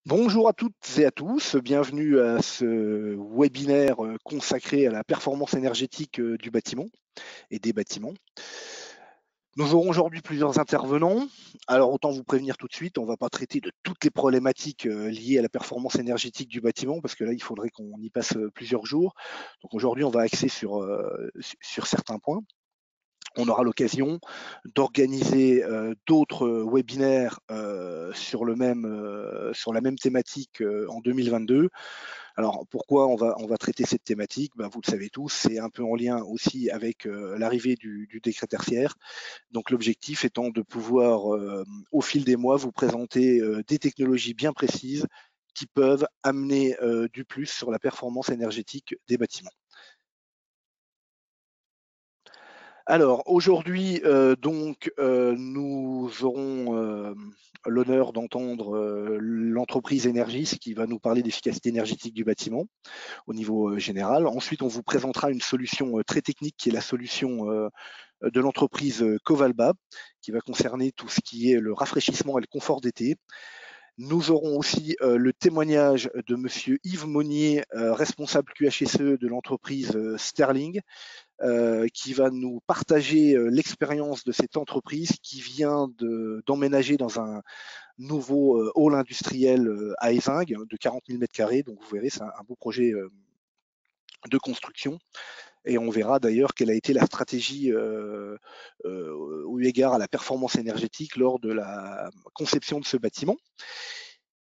Bonjour à toutes et à tous, bienvenue à ce webinaire consacré à la performance énergétique du bâtiment et des bâtiments. Nous aurons aujourd'hui plusieurs intervenants. Alors autant vous prévenir tout de suite, on ne va pas traiter de toutes les problématiques liées à la performance énergétique du bâtiment parce que là il faudrait qu'on y passe plusieurs jours. Donc aujourd'hui on va axer sur certains points. On aura l'occasion d'organiser d'autres webinaires sur la même thématique en 2022. Alors pourquoi on va traiter cette thématique? Vous le savez tous, c'est un peu en lien aussi avec l'arrivée du décret tertiaire. Donc l'objectif étant de pouvoir au fil des mois vous présenter des technologies bien précises qui peuvent amener du plus sur la performance énergétique des bâtiments. Alors aujourd'hui, nous aurons l'honneur d'entendre l'entreprise Energis qui va nous parler d'efficacité énergétique du bâtiment au niveau général. Ensuite, on vous présentera une solution très technique qui est la solution de l'entreprise Covalba qui va concerner tout ce qui est le rafraîchissement et le confort d'été. Nous aurons aussi le témoignage de monsieur Yves Monnier, responsable QHSE de l'entreprise Sterling, qui va nous partager l'expérience de cette entreprise qui vient d'emménager dans un nouveau hall industriel à Ézingues de 40 000 m². Donc vous verrez, c'est un beau projet de construction. Et on verra d'ailleurs quelle a été la stratégie au égard à la performance énergétique lors de la conception de ce bâtiment.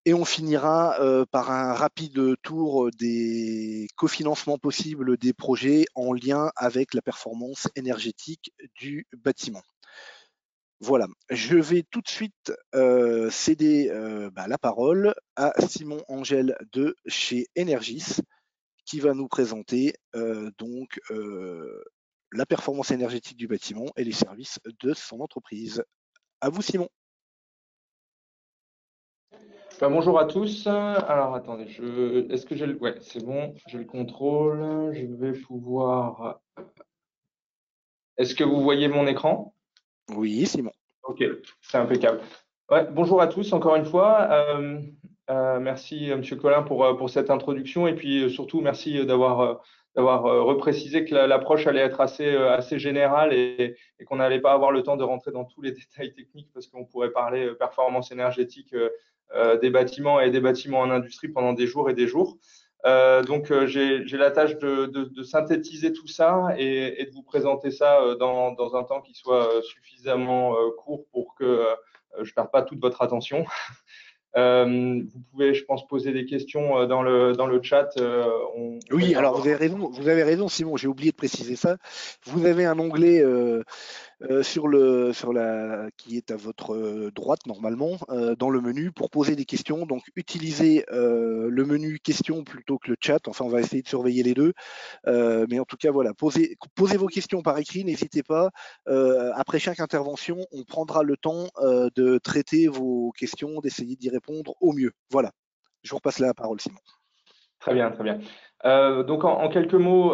Et on finira par un rapide tour des cofinancements possibles des projets en lien avec la performance énergétique du bâtiment. Voilà, je vais tout de suite céder la parole à Simon Angel de chez Energis qui va nous présenter la performance énergétique du bâtiment et les services de son entreprise. À vous Simon. Bonjour à tous. Alors attendez, est-ce que j'ai le... Ouais, c'est bon, j'ai le contrôle. Je vais pouvoir... Est-ce que vous voyez mon écran? Oui, Simon. Ok, c'est impeccable. Ouais, bonjour à tous encore une fois. Merci Monsieur Collin pour cette introduction et puis surtout merci d'avoir reprécisé que l'approche allait être assez générale et qu'on n'allait pas avoir le temps de rentrer dans tous les détails techniques parce qu'on pourrait parler performance énergétique des bâtiments et des bâtiments en industrie pendant des jours et des jours. J'ai la tâche de synthétiser tout ça et de vous présenter ça dans un temps qui soit suffisamment court pour que je ne perde pas toute votre attention. Vous pouvez, je pense, poser des questions dans le chat. Oui, alors vous avez raison, Simon, j'ai oublié de préciser ça. Vous avez un onglet qui est à votre droite normalement dans le menu pour poser des questions. Donc utilisez le menu questions plutôt que le chat. Enfin, on va essayer de surveiller les deux. Mais en tout cas, voilà, posez vos questions par écrit, n'hésitez pas. Après chaque intervention, on prendra le temps de traiter vos questions, d'essayer d'y répondre au mieux. Voilà, je vous repasse la parole, Simon. Très bien, très bien. Donc en quelques mots,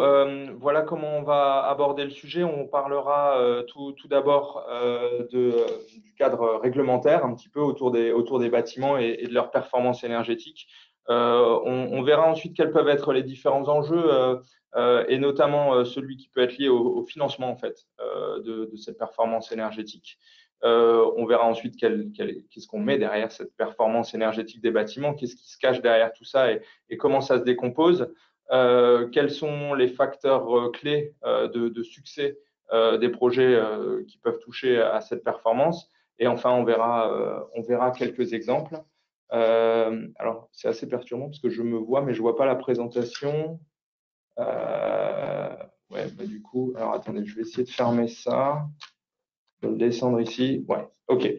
voilà comment on va aborder le sujet. On parlera tout d'abord du cadre réglementaire, un petit peu autour des bâtiments et de leur performance énergétique. On verra ensuite quels peuvent être les différents enjeux et notamment celui qui peut être lié au financement en fait de cette performance énergétique. On verra ensuite qu'est-ce qu'on met derrière cette performance énergétique des bâtiments, qu'est-ce qui se cache derrière tout ça et comment ça se décompose. Quels sont les facteurs clés de succès des projets qui peuvent toucher à cette performance. Et enfin, on verra quelques exemples. Alors, c'est assez perturbant parce que je me vois, mais je ne vois pas la présentation. Ouais, du coup, alors attendez, je vais essayer de fermer ça. Je vais le descendre ici. Ouais, OK.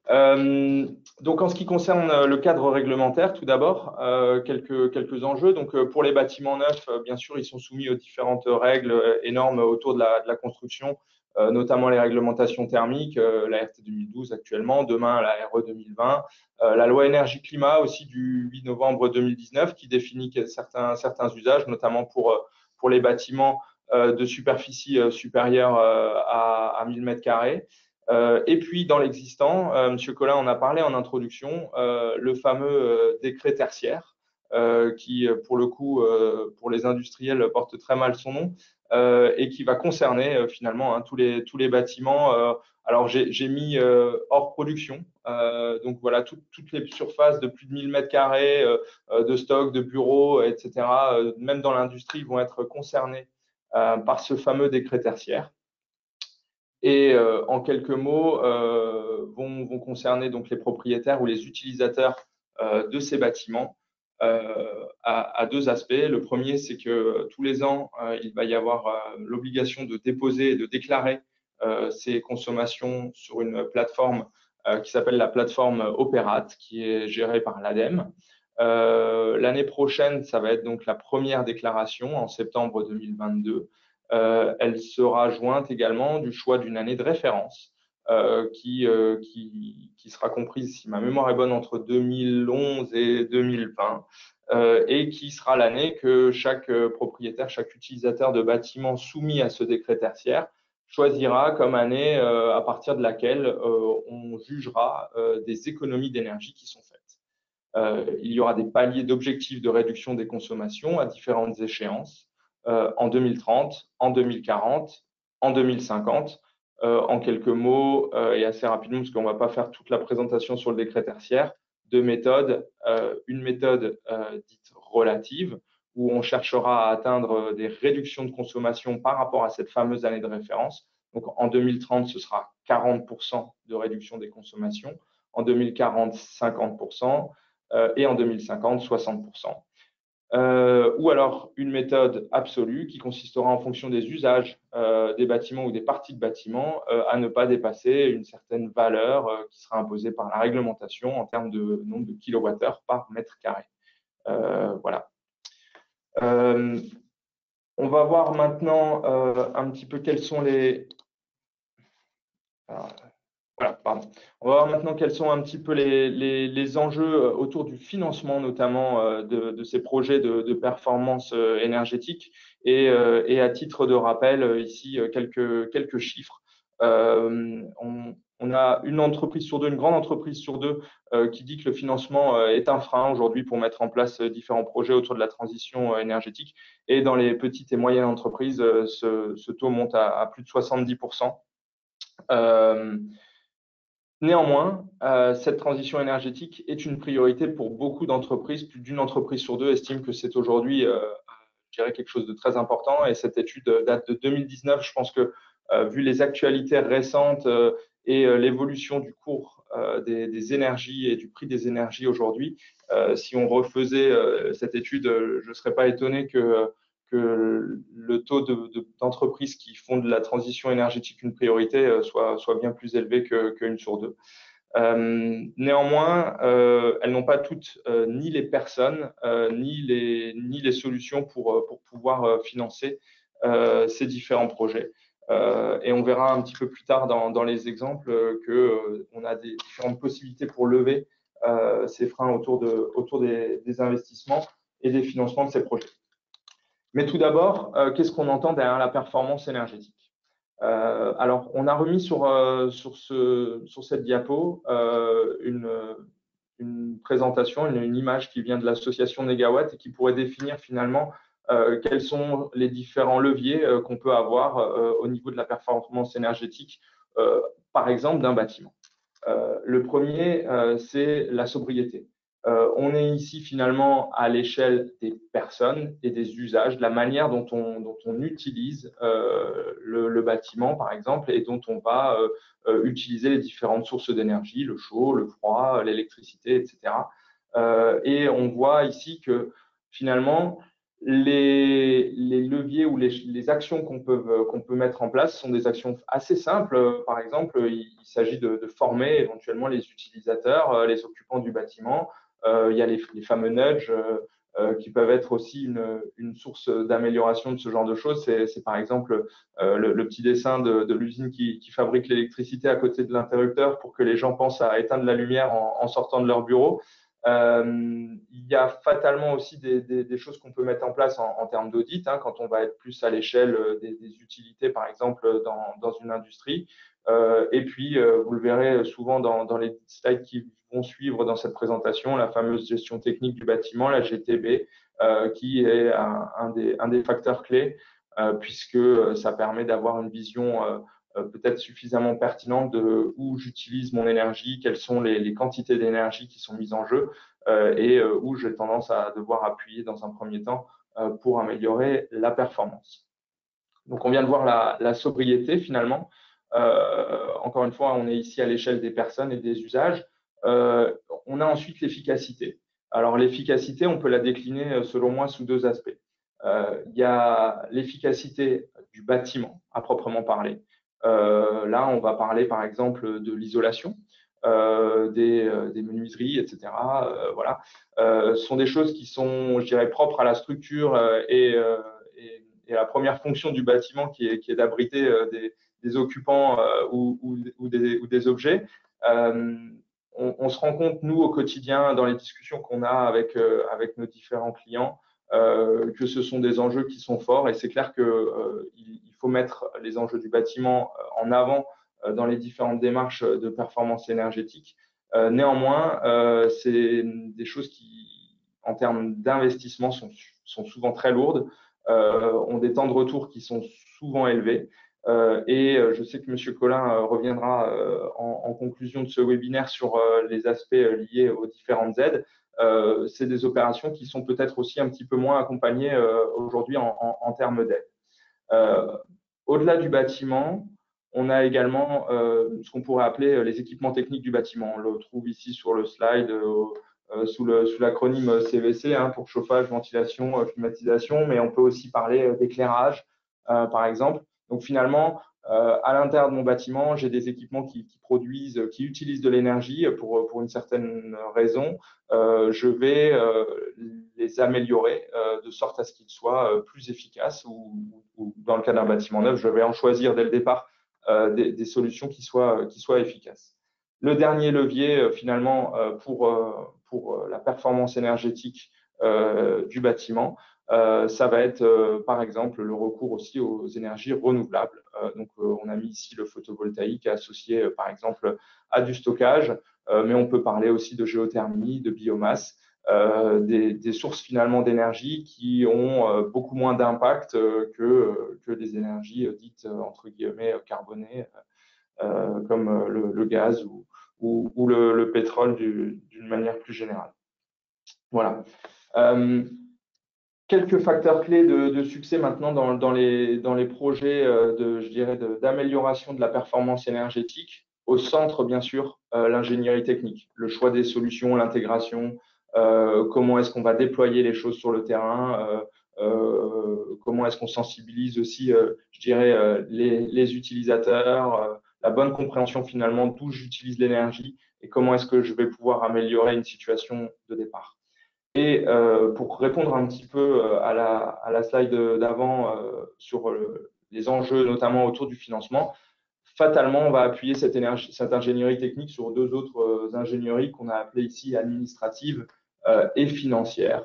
Donc, en ce qui concerne le cadre réglementaire, tout d'abord, quelques enjeux. Donc, pour les bâtiments neufs, bien sûr, ils sont soumis aux différentes règles et normes autour de la construction, notamment les réglementations thermiques, la RT 2012 actuellement, demain la RE 2020, la loi énergie-climat aussi du 8 novembre 2019 qui définit certains usages, notamment pour les bâtiments de superficie supérieure à 1000 m². Et puis, dans l'existant, M. Collin en a parlé en introduction, le fameux décret tertiaire, qui, pour le coup, pour les industriels, porte très mal son nom, et qui va concerner finalement tous les bâtiments. Alors, j'ai mis hors production, donc voilà, toutes les surfaces de plus de 1000 mètres carrés de stock, de bureaux, etc., même dans l'industrie, vont être concernées par ce fameux décret tertiaire. Et en quelques mots, vont concerner donc les propriétaires ou les utilisateurs de ces bâtiments à deux aspects. Le premier, c'est que tous les ans, il va y avoir l'obligation de déposer et de déclarer ces consommations sur une plateforme qui s'appelle la plateforme Opérate, qui est gérée par l'ADEME. L'année prochaine, ça va être donc la première déclaration en septembre 2022. Elle sera jointe également du choix d'une année de référence qui sera comprise, si ma mémoire est bonne, entre 2011 et 2020 et qui sera l'année que chaque propriétaire, chaque utilisateur de bâtiment soumis à ce décret tertiaire choisira comme année à partir de laquelle on jugera des économies d'énergie qui sont faites. Il y aura des paliers d'objectifs de réduction des consommations à différentes échéances en 2030, en 2040, en 2050. En quelques mots et assez rapidement, parce qu'on ne va pas faire toute la présentation sur le décret tertiaire, deux méthodes. Une méthode dite relative, où on cherchera à atteindre des réductions de consommation par rapport à cette fameuse année de référence. Donc en 2030, ce sera 40% de réduction des consommations. En 2040, 50%. Et en 2050, 60%. Ou alors une méthode absolue qui consistera en fonction des usages des bâtiments ou des parties de bâtiments à ne pas dépasser une certaine valeur qui sera imposée par la réglementation en termes de nombre de kilowattheures par mètre carré. Voilà. On va voir maintenant un petit peu quels sont les… Voilà, pardon. On va voir maintenant quels sont un petit peu les enjeux autour du financement, notamment de ces projets de performance énergétique. Et à titre de rappel, ici, quelques chiffres. On a une entreprise sur deux, une grande entreprise sur deux, qui dit que le financement est un frein aujourd'hui pour mettre en place différents projets autour de la transition énergétique. Et dans les petites et moyennes entreprises, ce taux monte à plus de 70%. Néanmoins, cette transition énergétique est une priorité pour beaucoup d'entreprises. Plus d'une entreprise sur deux estime que c'est aujourd'hui, je dirais, quelque chose de très important. Et cette étude date de 2019. Je pense que, vu les actualités récentes et l'évolution du cours des énergies et du prix des énergies aujourd'hui, si on refaisait cette étude, je ne serais pas étonné que le taux d'entreprises qui font de la transition énergétique une priorité soit bien plus élevé qu'une sur deux. Néanmoins, elles n'ont pas toutes ni les personnes ni les solutions pour pouvoir financer ces différents projets. Et on verra un petit peu plus tard dans les exemples qu'on a des différentes possibilités pour lever ces freins autour des investissements et des financements de ces projets. Mais tout d'abord, qu'est-ce qu'on entend derrière la performance énergétique? Alors, on a remis sur cette diapo une présentation, une image qui vient de l'association Négawatt et qui pourrait définir finalement quels sont les différents leviers qu'on peut avoir au niveau de la performance énergétique, par exemple d'un bâtiment. Le premier, c'est la sobriété. On est ici finalement à l'échelle des personnes et des usages, de la manière dont on utilise le bâtiment, par exemple, et dont on va utiliser les différentes sources d'énergie, le chaud, le froid, l'électricité, etc. Et on voit ici que finalement, les leviers ou les actions qu'on peut mettre en place sont des actions assez simples. Par exemple, il s'agit de former éventuellement les utilisateurs, les occupants du bâtiment. Il y a les fameux nudges qui peuvent être aussi une source d'amélioration de ce genre de choses. C'est par exemple le petit dessin de l'usine qui fabrique l'électricité à côté de l'interrupteur pour que les gens pensent à éteindre la lumière en sortant de leur bureau. Il y a fatalement aussi des choses qu'on peut mettre en place en termes d'audit, quand on va être plus à l'échelle des utilités, par exemple, dans une industrie. Et puis, vous le verrez souvent dans les slides qui vont suivre dans cette présentation, la fameuse gestion technique du bâtiment, la GTB, qui est un des facteurs clés, puisque ça permet d'avoir une vision peut-être suffisamment pertinente de où j'utilise mon énergie, quelles sont les quantités d'énergie qui sont mises en jeu, et où j'ai tendance à devoir appuyer dans un premier temps pour améliorer la performance. Donc, on vient de voir la sobriété finalement. Encore une fois, on est ici à l'échelle des personnes et des usages. On a ensuite l'efficacité. Alors, l'efficacité, on peut la décliner selon moi sous deux aspects. Il y a l'efficacité du bâtiment à proprement parler. Là, on va parler par exemple de l'isolation, des menuiseries, etc. Voilà, sont des choses qui sont, je dirais, propres à la structure et la première fonction du bâtiment qui est d'abriter des occupants ou des objets. On se rend compte, nous, au quotidien, dans les discussions qu'on a avec nos différents clients, que ce sont des enjeux qui sont forts et c'est clair qu'il faut mettre les enjeux du bâtiment en avant dans les différentes démarches de performance énergétique. Néanmoins, c'est des choses qui, en termes d'investissement, sont souvent très lourdes, ont des temps de retour qui sont souvent élevés. Et je sais que M. Collin reviendra en conclusion de ce webinaire sur les aspects liés aux différentes aides. C'est des opérations qui sont peut-être aussi un petit peu moins accompagnées aujourd'hui en termes d'aide. Au-delà du bâtiment, on a également ce qu'on pourrait appeler les équipements techniques du bâtiment. On le trouve ici sur le slide sous l'acronyme CVC pour chauffage, ventilation, climatisation, mais on peut aussi parler d'éclairage, par exemple. Donc finalement, à l'intérieur de mon bâtiment, j'ai des équipements qui produisent, qui utilisent de l'énergie pour une certaine raison. Je vais les améliorer de sorte à ce qu'ils soient plus efficaces ou dans le cas d'un bâtiment neuf, je vais en choisir dès le départ des solutions qui soient efficaces. Le dernier levier, finalement, pour la performance énergétique du bâtiment, ça va être, par exemple, le recours aussi aux énergies renouvelables. Donc, on a mis ici le photovoltaïque associé, par exemple, à du stockage, mais on peut parler aussi de géothermie, de biomasse, des sources finalement d'énergie qui ont beaucoup moins d'impact que des énergies dites, entre guillemets, carbonées, comme le gaz ou le pétrole d'une manière plus générale. Voilà. Quelques facteurs clés de succès maintenant dans les projets je dirais d'amélioration de la performance énergétique. Au centre, bien sûr, l'ingénierie technique, le choix des solutions, l'intégration, comment est-ce qu'on va déployer les choses sur le terrain, comment est-ce qu'on sensibilise aussi, je dirais, les utilisateurs, la bonne compréhension finalement d'où j'utilise l'énergie et comment est-ce que je vais pouvoir améliorer une situation de départ. Et pour répondre un petit peu à la slide d'avant sur les enjeux, notamment autour du financement, fatalement, on va appuyer cette ingénierie technique sur deux autres ingénieries qu'on a appelées ici administratives et financières.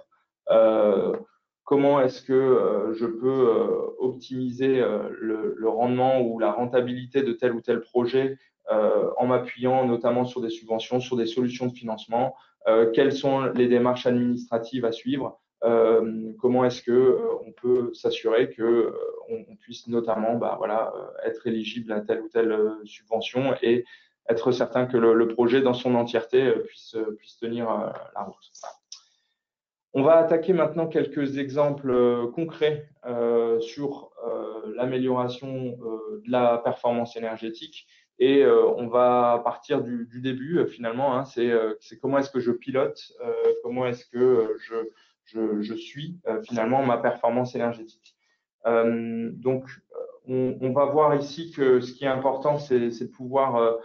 Comment est-ce que je peux optimiser le rendement ou la rentabilité de tel ou tel projet en m'appuyant notamment sur des subventions, sur des solutions de financement, quelles sont les démarches administratives à suivre, comment est-ce que on peut s'assurer que on puisse notamment être éligible à telle ou telle subvention et être certain que le projet dans son entièreté puisse tenir la route. On va attaquer maintenant quelques exemples concrets sur l'amélioration de la performance énergétique. Et on va partir du début finalement. C'est comment est-ce que je pilote, comment est-ce que je suis finalement ma performance énergétique. Donc, on va voir ici que ce qui est important, c'est de pouvoir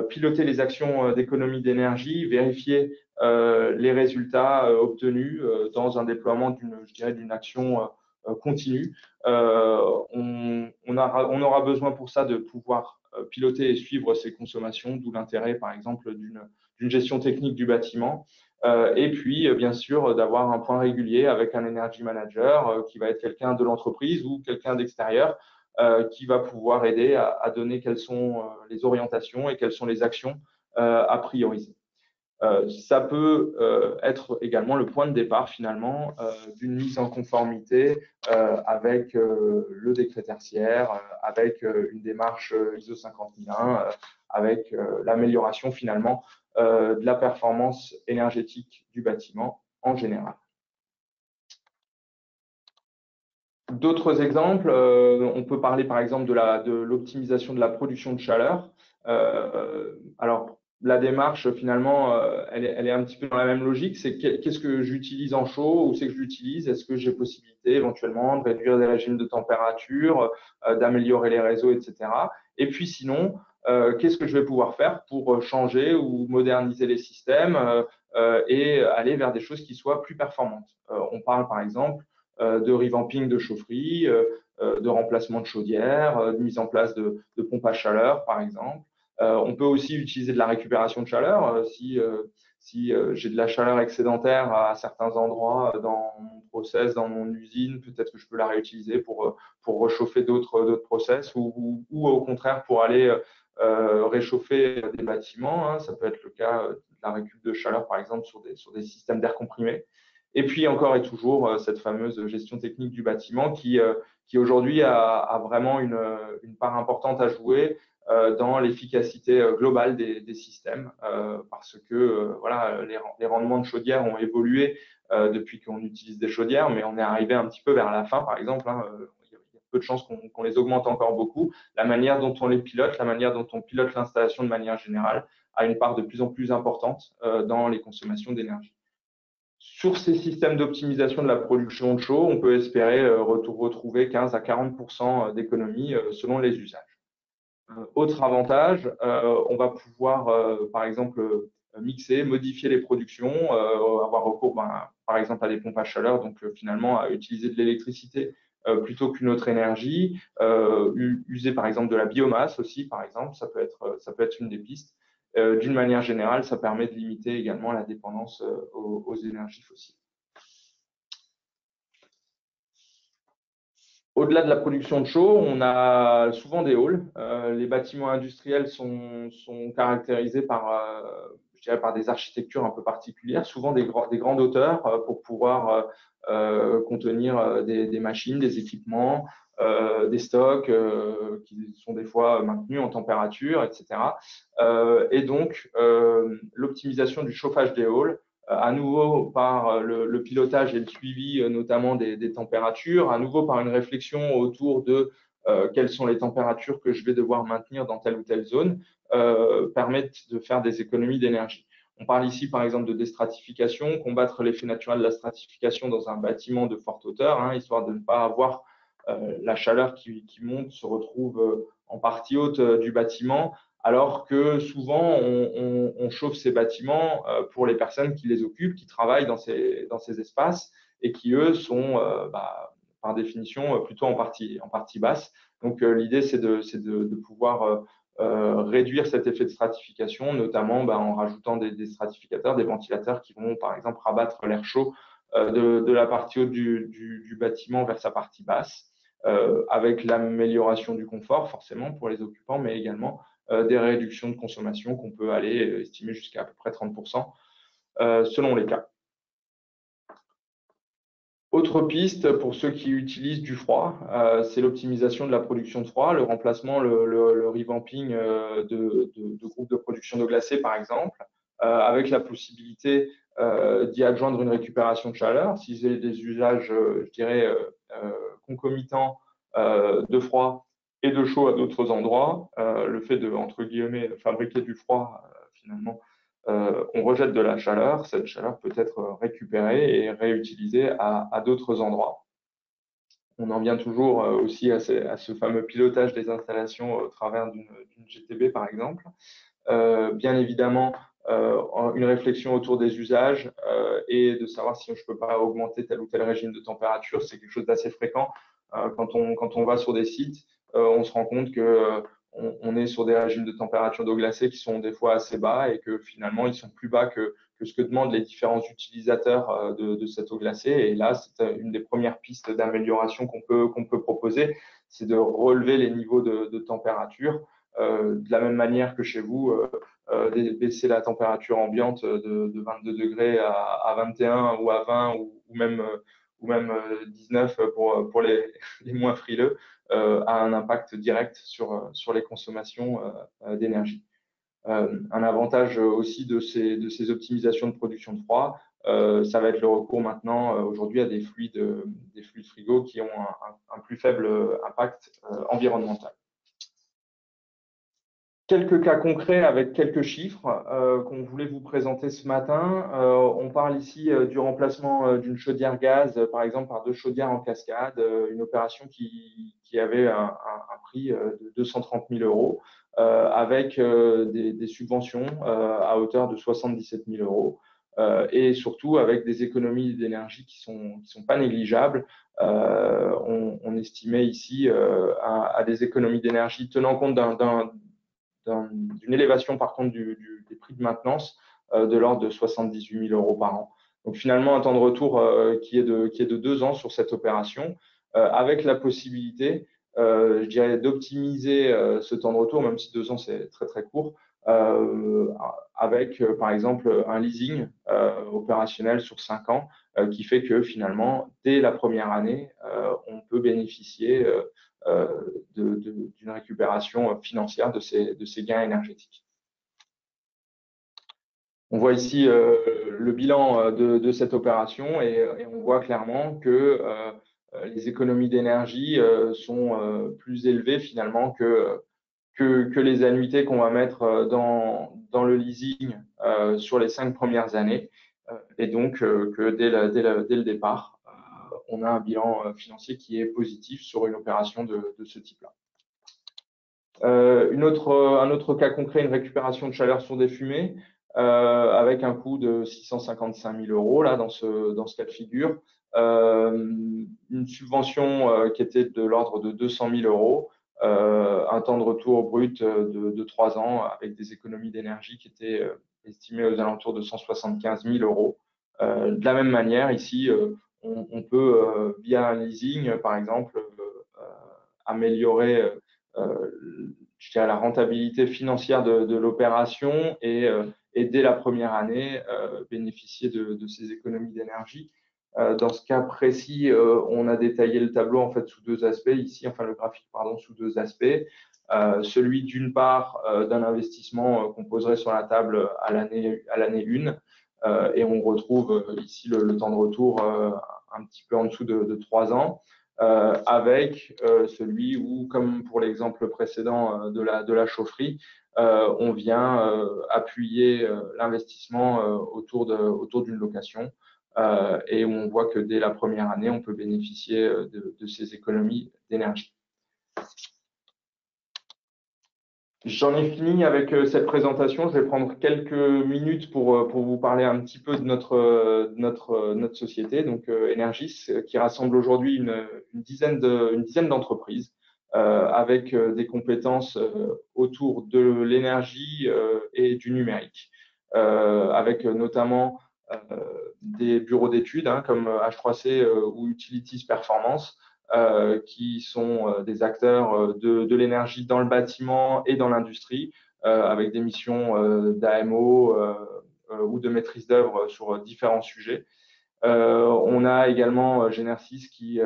piloter les actions d'économie d'énergie, vérifier les résultats obtenus dans un déploiement d'une action continue. On aura besoin pour ça de pouvoir piloter et suivre ses consommations, d'où l'intérêt, par exemple, d'une gestion technique du bâtiment. Et puis, bien sûr, d'avoir un point régulier avec un energy manager qui va être quelqu'un de l'entreprise ou quelqu'un d'extérieur qui va pouvoir aider à donner quelles sont les orientations et quelles sont les actions à prioriser. Ça peut être également le point de départ finalement d'une mise en conformité avec le décret tertiaire, avec une démarche ISO 50001, avec l'amélioration finalement de la performance énergétique du bâtiment en général. D'autres exemples, on peut parler par exemple de l'optimisation de la production de chaleur. Alors, la démarche, finalement, elle est un petit peu dans la même logique. C'est qu'est-ce que j'utilise en chaud, où c'est que je l'utilise, est-ce que j'ai possibilité éventuellement de réduire des régimes de température, d'améliorer les réseaux, etc. Et puis sinon, qu'est-ce que je vais pouvoir faire pour changer ou moderniser les systèmes et aller vers des choses qui soient plus performantes. On parle par exemple de revamping de chaufferie, de remplacement de chaudière, de mise en place de pompes à chaleur, par exemple. On peut aussi utiliser de la récupération de chaleur. Si j'ai de la chaleur excédentaire à certains endroits dans mon process, dans mon usine, peut-être que je peux la réutiliser pour réchauffer d'autres process ou au contraire pour aller réchauffer des bâtiments. Ça peut être le cas de la récup de chaleur, par exemple, sur des systèmes d'air comprimé. Et puis encore et toujours, cette fameuse gestion technique du bâtiment qui aujourd'hui a vraiment une part importante à jouer dans l'efficacité globale des systèmes parce que voilà, les rendements de chaudière ont évolué depuis qu'on utilise des chaudières, mais on est arrivé un petit peu vers la fin, par exemple. Il y a peu de chances qu'on les augmente encore beaucoup. La manière dont on les pilote, la manière dont on pilote l'installation de manière générale a une part de plus en plus importante dans les consommations d'énergie. Sur ces systèmes d'optimisation de la production de chaud, on peut espérer retrouver 15 à 40% d'économies selon les usages. Autre avantage, on va pouvoir, par exemple, mixer, modifier les productions, avoir recours, par exemple, à des pompes à chaleur, donc finalement à utiliser de l'électricité plutôt qu'une autre énergie, user par exemple de la biomasse aussi, par exemple, ça peut être une des pistes. D'une manière générale, ça permet de limiter également la dépendance aux énergies fossiles. Au-delà de la production de chaud, on a souvent des halls. Les bâtiments industriels sont caractérisés par, je dirais, par des architectures un peu particulières, souvent des grandes hauteurs pour pouvoir contenir des machines, des équipements, des stocks qui sont des fois maintenus en température, etc. Et donc, l'optimisation du chauffage des halls, à nouveau par le pilotage et le suivi notamment des températures, à nouveau par une réflexion autour de quelles sont les températures que je vais devoir maintenir dans telle ou telle zone, permettent de faire des économies d'énergie. On parle ici par exemple de déstratification, combattre l'effet naturel de la stratification dans un bâtiment de forte hauteur, histoire de ne pas avoir la chaleur qui monte se retrouve en partie haute du bâtiment, alors que souvent on chauffe ces bâtiments pour les personnes qui les occupent, qui travaillent dans ces espaces et qui eux sont par définition plutôt en partie basse. Donc l'idée c'est de pouvoir réduire cet effet de stratification, notamment en rajoutant des stratificateurs, des ventilateurs qui vont par exemple rabattre l'air chaud de la partie haute du bâtiment vers sa partie basse, avec l'amélioration du confort forcément pour les occupants, mais également des réductions de consommation qu'on peut aller estimer jusqu'à peu près 30% selon les cas. Autre piste pour ceux qui utilisent du froid, c'est l'optimisation de la production de froid, le remplacement, le revamping de groupes de production d'eau glacée par exemple, avec la possibilité d'y adjoindre une récupération de chaleur. Si j'ai des usages, je dirais, concomitants de froid et de chaud à d'autres endroits, le fait de, entre guillemets, fabriquer du froid, finalement, on rejette de la chaleur. Cette chaleur peut être récupérée et réutilisée à d'autres endroits. On en vient toujours aussi à ce fameux pilotage des installations au travers d'une GTB, par exemple. Bien évidemment, une réflexion autour des usages et de savoir si je ne peux pas augmenter tel ou tel régime de température. C'est quelque chose d'assez fréquent. Quand on va sur des sites, on se rend compte que on est sur des régimes de température d'eau glacée qui sont des fois assez bas et que finalement ils sont plus bas que ce que demandent les différents utilisateurs de cette eau glacée. Et là, c'est une des premières pistes d'amélioration qu'on peut proposer, c'est de relever les niveaux de température. De la même manière que chez vous, baisser la température ambiante de 22 degrés à 21 ou à 20 ou même 19 pour les moins frileux, a un impact direct sur les consommations d'énergie. Un avantage aussi de ces optimisations de production de froid, ça va être le recours maintenant aujourd'hui à des fluides frigo qui ont un plus faible impact environnemental. Quelques cas concrets avec quelques chiffres qu'on voulait vous présenter ce matin. On parle ici du remplacement d'une chaudière gaz, par exemple, par 2 chaudières en cascade, une opération qui avait un prix de 230 000 euros, avec des subventions à hauteur de 77 000 euros. Et surtout avec des économies d'énergie qui sont pas négligeables. On estimait ici à des économies d'énergie tenant compte d'une élévation par contre des prix de maintenance de l'ordre de 78 000 euros par an. Donc finalement un temps de retour qui est de 2 ans sur cette opération, avec la possibilité, je dirais, d'optimiser ce temps de retour, même si 2 ans c'est très très court, avec par exemple un leasing opérationnel sur 5 ans, qui fait que finalement dès la première année on peut bénéficier d'une récupération financière de ces gains énergétiques. On voit ici le bilan de cette opération et on voit clairement que les économies d'énergie sont plus élevées finalement que les annuités qu'on va mettre dans le leasing sur les 5 premières années. Et donc que dès le départ, on a un bilan financier qui est positif sur une opération de ce type-là. Un autre cas concret, une récupération de chaleur sur des fumées, avec un coût de 655 000 euros là, dans ce cas de figure. Une subvention qui était de l'ordre de 200 000 euros, un temps de retour brut de 3 ans avec des économies d'énergie qui étaient estimées aux alentours de 175 000 euros. De la même manière, ici, on peut, via un leasing, par exemple, améliorer je dirais, la rentabilité financière de l'opération et dès la première année, bénéficier de ces économies d'énergie. Dans ce cas précis, on a détaillé le tableau en fait sous 2 aspects ici, enfin le graphique pardon, sous 2 aspects. Celui d'une part d'un investissement qu'on poserait sur la table à l'année 1, et on retrouve ici le temps de retour un petit peu en dessous de 3 ans. Avec celui où, comme pour l'exemple précédent de la chaufferie, on vient appuyer l'investissement autour d'une location et où on voit que dès la première année, on peut bénéficier de ces économies d'énergie. J'en ai fini avec cette présentation. Je vais prendre quelques minutes pour vous parler un petit peu de notre société, donc Energys, qui rassemble aujourd'hui une dizaine d'entreprises avec des compétences autour de l'énergie et du numérique, avec notamment des bureaux d'études comme H3C ou Utilities Performance, qui sont des acteurs de l'énergie dans le bâtiment et dans l'industrie, avec des missions d'AMO ou de maîtrise d'œuvre sur différents sujets. On a également Genersys qui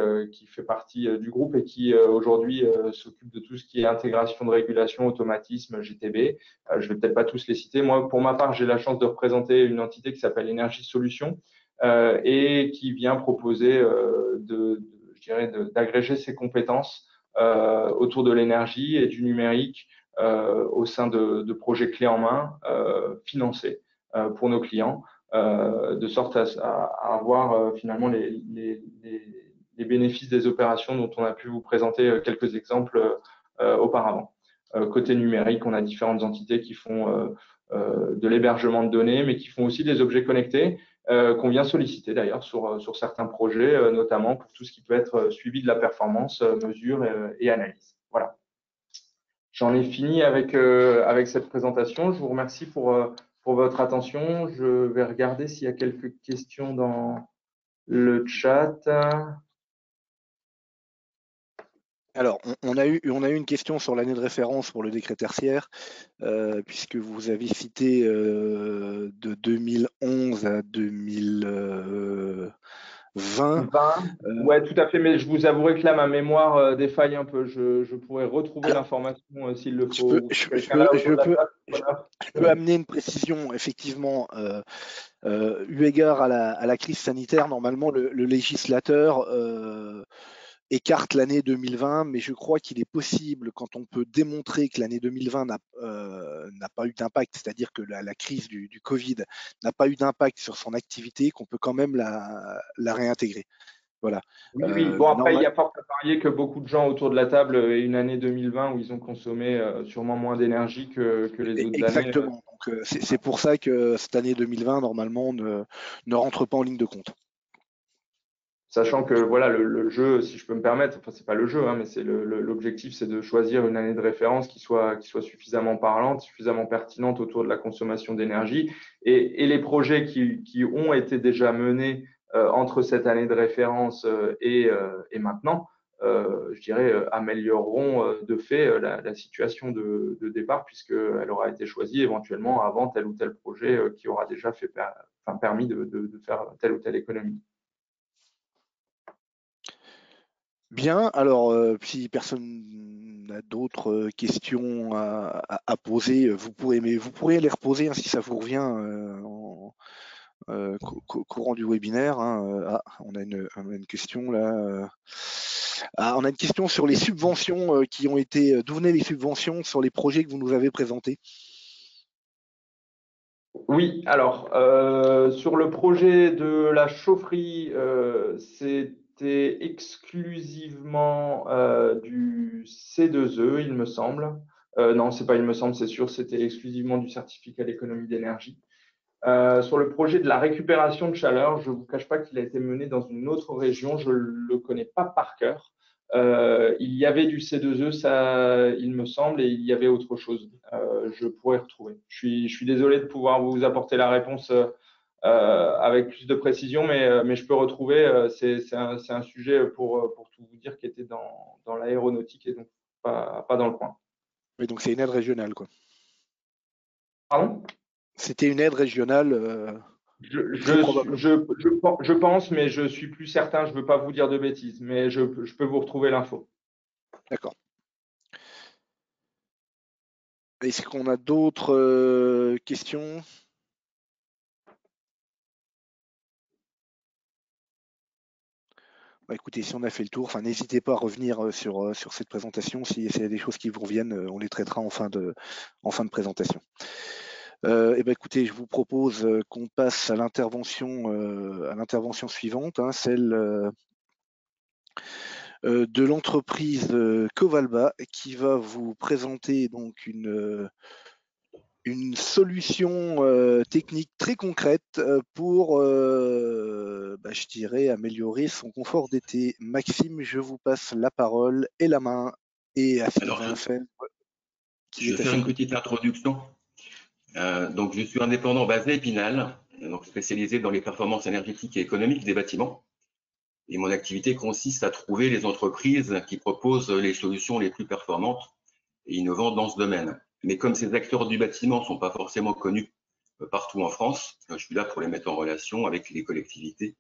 fait partie du groupe et qui aujourd'hui s'occupe de tout ce qui est intégration de régulation, automatisme, GTB. Je ne vais peut-être pas tous les citer. Moi, pour ma part, j'ai la chance de représenter une entité qui s'appelle Energy Solutions et qui vient proposer d'agréger ses compétences autour de l'énergie et du numérique au sein de projets clés en main financés pour nos clients, de sorte à avoir finalement les bénéfices des opérations dont on a pu vous présenter quelques exemples auparavant. Côté numérique, on a différentes entités qui font de l'hébergement de données, mais qui font aussi des objets connectés, qu'on vient solliciter d'ailleurs sur certains projets, notamment pour tout ce qui peut être suivi de la performance, mesure et analyse. Voilà. J'en ai fini avec cette présentation. Je vous remercie pour pour votre attention. Je vais regarder s'il y a quelques questions dans le chat. Alors, on a eu une question sur l'année de référence pour le décret tertiaire, puisque vous avez cité de 2011 à 2020. 20. Ouais, tout à fait, mais je vous avouerai que là, ma mémoire défaille un peu. Je pourrais retrouver Alors, l'information s'il le je peux, faut. je, je Quelqu'un peux, là autour je de la peux, table? je, je peux amener une précision, effectivement, eu égard à la crise sanitaire. Normalement, le législateur écarte l'année 2020, mais je crois qu'il est possible, quand on peut démontrer que l'année 2020 n'a pas eu d'impact, c'est-à-dire que la crise du Covid n'a pas eu d'impact sur son activité, qu'on peut quand même la réintégrer. Voilà. Oui, oui. Bon, après, il y Normal, a fort à parier que beaucoup de gens autour de la table aient une année 2020 où ils ont consommé sûrement moins d'énergie que les autres années. exactement. Donc, c'est pour ça que cette année 2020, normalement, ne rentre pas en ligne de compte. Sachant que voilà, le jeu, si je peux me permettre, enfin, c'est pas le jeu, hein, mais c'est l'objectif, c'est de choisir une année de référence qui soit suffisamment parlante, suffisamment pertinente autour de la consommation d'énergie. Et les projets qui ont été déjà menés entre cette année de référence et maintenant, je dirais, amélioreront de fait la situation de départ, puisqu'elle aura été choisie éventuellement avant tel ou tel projet qui aura déjà enfin, permis de faire telle ou telle économie. Bien, alors si personne n'a d'autres questions à poser, vous pourrez les reposer hein, si ça vous revient courant du webinaire. Hein. On a une question là. On a une question sur les subventions qui ont été. D'où venaient les subventions sur les projets que vous nous avez présentés? Oui, alors sur le projet de la chaufferie, c'était exclusivement du C2E, il me semble. Non, c'est pas il me semble, c'est sûr, c'était exclusivement du certificat d'économie d'énergie. Sur le projet de la récupération de chaleur, je ne vous cache pas qu'il a été mené dans une autre région, je ne le connais pas par cœur. Il y avait du C2E, ça, il me semble, et il y avait autre chose. Je pourrais retrouver. Je suis désolé de pouvoir vous apporter la réponse avec plus de précision, mais je peux retrouver. C'est un sujet pour tout vous dire qui était dans l'aéronautique et donc pas dans le coin. Oui, donc c'est une aide régionale, quoi. Pardon? C'était une aide régionale, très probablement. Je pense, mais je suis plus certain. Je ne veux pas vous dire de bêtises, mais je peux vous retrouver l'info. D'accord. Est-ce qu'on a d'autres questions? Bah, écoutez, si on a fait le tour, enfin, n'hésitez pas à revenir sur cette présentation. S'il y a des choses qui vous reviennent, on les traitera en fin de présentation. Eh ben, écoutez, je vous propose qu'on passe à l'intervention suivante, hein, celle de l'entreprise Covalba, qui va vous présenter donc une solution technique très concrète pour, je dirais, améliorer son confort d'été. Maxime, je vous passe la parole et la main, et à Alors, Sylvain Fenn, qui je est vais à faire ses une côtés. petite introduction. Donc, je suis indépendant basé à Épinal, donc spécialisé dans les performances énergétiques et économiques des bâtiments. Et mon activité consiste à trouver les entreprises qui proposent les solutions les plus performantes et innovantes dans ce domaine. Mais comme ces acteurs du bâtiment ne sont pas forcément connus partout en France, je suis là pour les mettre en relation avec les collectivités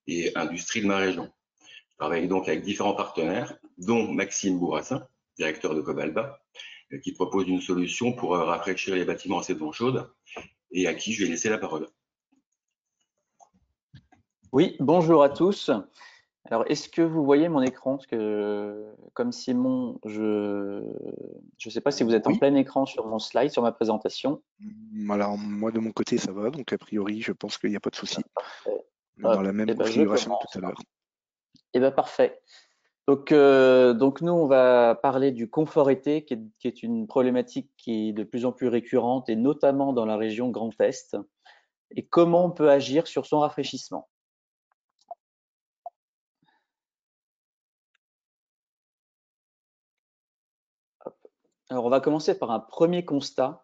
et industries de ma région. Je travaille donc avec différents partenaires, dont Maxime Bourrassin, directeur de Cobalba, qui propose une solution pour rafraîchir les bâtiments en saison chaude et à qui je vais laisser la parole. Oui, bonjour à tous. Alors, est-ce que vous voyez mon écran? Parce que, comme Simon, je ne sais pas si vous êtes en Oui. plein écran sur mon slide, sur ma présentation. Alors, moi, de mon côté, ça va. Donc, a priori, je pense qu'il n'y a pas de souci. Parfait. Dans la Hop, même et ben je configuration que commence. tout à l'heure. Et ben parfait. Donc nous, on va parler du confort été, qui est une problématique qui est de plus en plus récurrente, et notamment dans la région Grand Est, et comment on peut agir sur son rafraîchissement. Hop. Alors, on va commencer par un premier constat.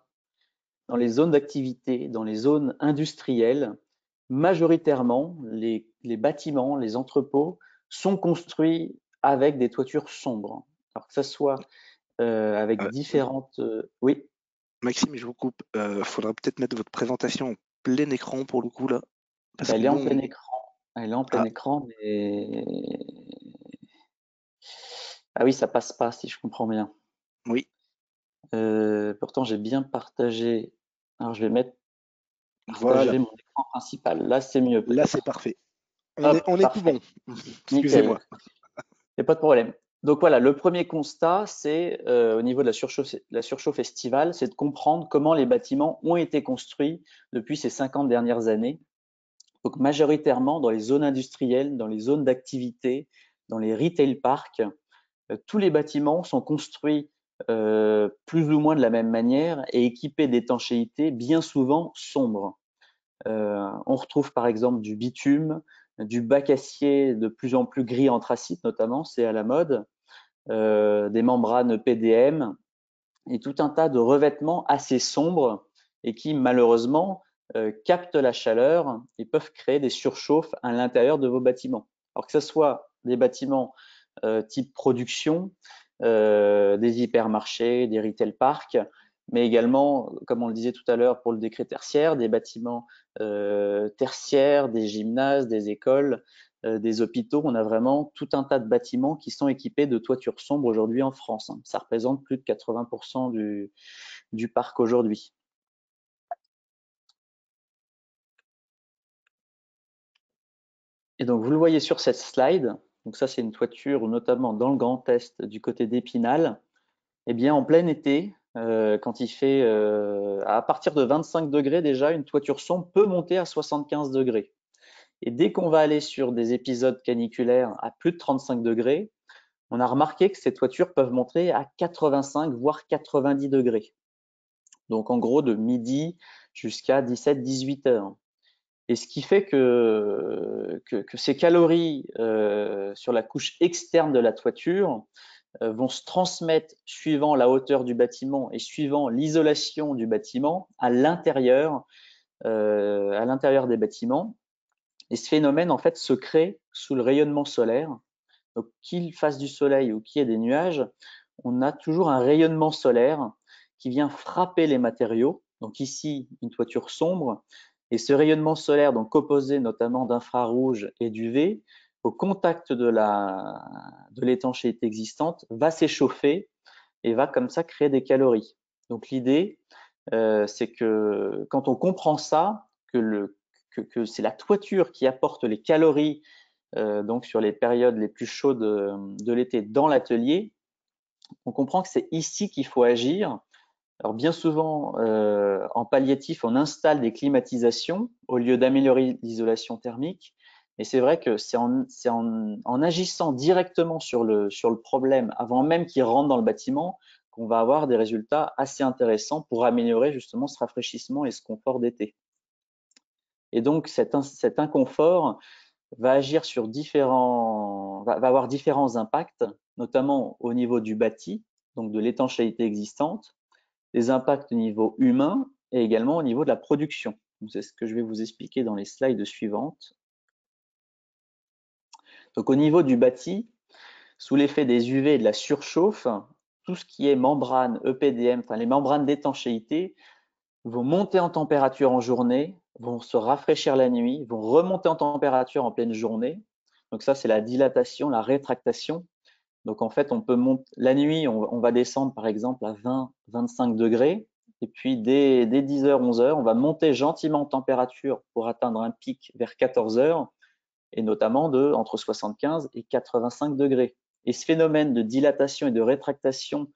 dans les zones d'activité, dans les zones industrielles, majoritairement, les bâtiments, les entrepôts sont construits avec des toitures sombres. Alors que ce soit avec différentes… oui. Maxime, je vous coupe. Faudra peut-être mettre votre présentation en plein écran pour le coup là. Parce Elle que est en nous, plein écran. Elle est en plein Ah, écran, mais… Ah oui, ça passe pas, si je comprends bien. oui, Pourtant, j'ai bien partagé. Alors, je vais mettre voilà. partager mon écran principal. Là, c'est mieux Là, c'est peut-être. parfait. Hop, On est tout parfait. bon. Nickel. Excusez-moi. Il n'y a pas de problème. Donc voilà, le premier constat, c'est au niveau de la surchauffe estivale, c'est de comprendre comment les bâtiments ont été construits depuis ces 50 dernières années. Donc majoritairement dans les zones industrielles, dans les zones d'activité, dans les retail parks, tous les bâtiments sont construits plus ou moins de la même manière et équipés d'étanchéité bien souvent sombres. On retrouve par exemple du bitume, du bac acier de plus en plus gris anthracite notamment, c'est à la mode, des membranes EPDM et tout un tas de revêtements assez sombres et qui malheureusement captent la chaleur et peuvent créer des surchauffes à l'intérieur de vos bâtiments. Alors que ce soit des bâtiments type production, des hypermarchés, des retail parks, mais également, comme on le disait tout à l'heure pour le décret tertiaire, des bâtiments tertiaires, des gymnases, des écoles, des hôpitaux. On a vraiment tout un tas de bâtiments qui sont équipés de toitures sombres aujourd'hui en France. Ça représente plus de 80% du parc aujourd'hui. Et donc, vous le voyez sur cette slide. Donc ça, c'est une toiture, notamment dans le Grand Est, du côté d'Épinal. Eh bien, en plein été, quand il fait à partir de 25 degrés déjà, une toiture sombre peut monter à 75 degrés. Et dès qu'on va aller sur des épisodes caniculaires à plus de 35 degrés, on a remarqué que ces toitures peuvent monter à 85 voire 90 degrés. Donc en gros de midi jusqu'à 17-18 heures. Et ce qui fait que ces calories sur la couche externe de la toiture vont se transmettre suivant la hauteur du bâtiment et suivant l'isolation du bâtiment à l'intérieur des bâtiments. Et ce phénomène en fait se crée sous le rayonnement solaire. Donc qu'il fasse du soleil ou qu'il y ait des nuages, on a toujours un rayonnement solaire qui vient frapper les matériaux. Donc ici, une toiture sombre. Et ce rayonnement solaire, donc composé notamment d'infrarouge et d'UV, au contact de l'étanchéité existante, va s'échauffer et va comme ça créer des calories. Donc l'idée, c'est que quand on comprend ça, que c'est la toiture qui apporte les calories donc sur les périodes les plus chaudes de l'été dans l'atelier, on comprend que c'est ici qu'il faut agir. Alors bien souvent, en palliatif, on installe des climatisations au lieu d'améliorer l'isolation thermique. Et c'est vrai que c'est en agissant directement sur le problème, avant même qu'il rentre dans le bâtiment, qu'on va avoir des résultats assez intéressants pour améliorer justement ce rafraîchissement et ce confort d'été. Et donc cet inconfort va agir sur va avoir différents impacts, notamment au niveau du bâti, donc de l'étanchéité existante, des impacts au niveau humain et également au niveau de la production. C'est ce que je vais vous expliquer dans les slides suivantes. Donc au niveau du bâti, sous l'effet des UV et de la surchauffe, tout ce qui est membrane, EPDM, enfin les membranes d'étanchéité, vont monter en température en journée, vont se rafraîchir la nuit, vont remonter en température en pleine journée. Donc ça, c'est la dilatation, la rétractation. Donc en fait, on peut monter la nuit, on va descendre par exemple à 20-25 degrés. Et puis dès 10h, 11h, on va monter gentiment en température pour atteindre un pic vers 14h, et notamment entre 75 et 85 degrés. Et ce phénomène de dilatation et de rétractation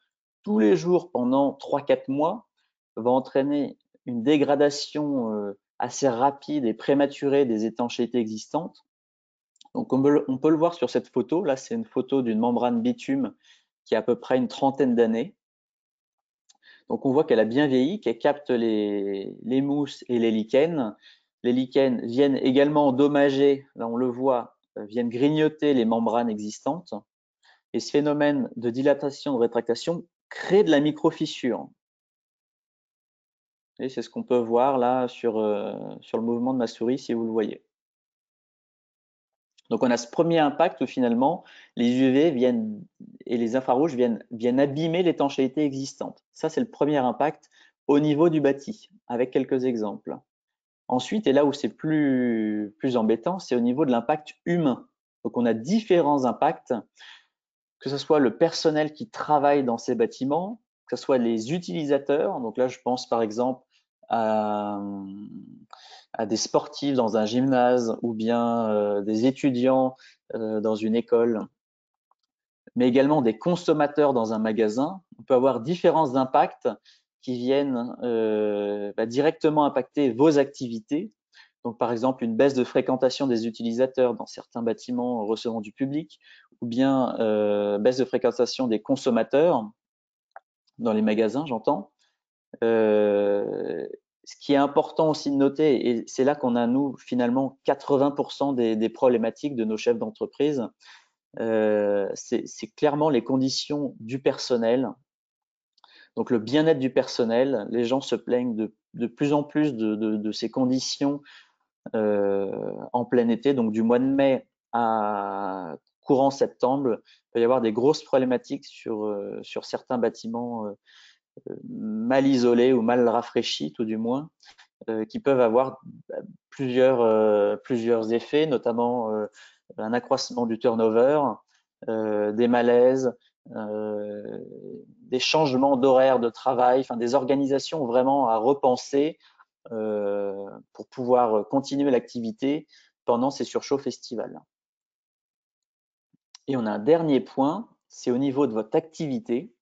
tous les jours pendant 3-4 mois va entraîner une dégradation assez rapide et prématurée des étanchéités existantes. Donc on peut le voir sur cette photo. Là, c'est une photo d'une membrane bitume qui a à peu près une trentaine d'années. Donc on voit qu'elle a bien vieilli, qu'elle capte les mousses et les lichens. Les lichens viennent également endommager, là on le voit, viennent grignoter les membranes existantes. Et ce phénomène de dilatation, de rétractation crée de la microfissure. Et c'est ce qu'on peut voir là sur le mouvement de ma souris, si vous le voyez. Donc, on a ce premier impact où finalement, les UV viennent et les infrarouges viennent abîmer l'étanchéité existante. Ça, c'est le premier impact au niveau du bâti, avec quelques exemples. Ensuite, et là où c'est plus embêtant, c'est au niveau de l'impact humain. Donc, on a différents impacts, que ce soit le personnel qui travaille dans ces bâtiments, que ce soit les utilisateurs. Donc là, je pense par exemple à des sportifs dans un gymnase ou bien des étudiants dans une école, mais également des consommateurs dans un magasin. On peut avoir différents impacts qui viennent directement impacter vos activités. Donc, par exemple, une baisse de fréquentation des utilisateurs dans certains bâtiments recevant du public, ou bien baisse de fréquentation des consommateurs dans les magasins, j'entends. Ce qui est important aussi de noter, et c'est là qu'on a, nous, finalement, 80% des problématiques de nos chefs d'entreprise, c'est clairement les conditions du personnel. Donc, le bien-être du personnel, les gens se plaignent de plus en plus de ces conditions en plein été, donc du mois de mai à courant septembre, il peut y avoir des grosses problématiques sur certains bâtiments mal isolés ou mal rafraîchis, tout du moins, qui peuvent avoir plusieurs effets, notamment un accroissement du turnover, des malaises, des changements d'horaire de travail, enfin des organisations vraiment à repenser pour pouvoir continuer l'activité pendant ces surchauffes estivales. Et on a un dernier point, c'est au niveau de votre activité.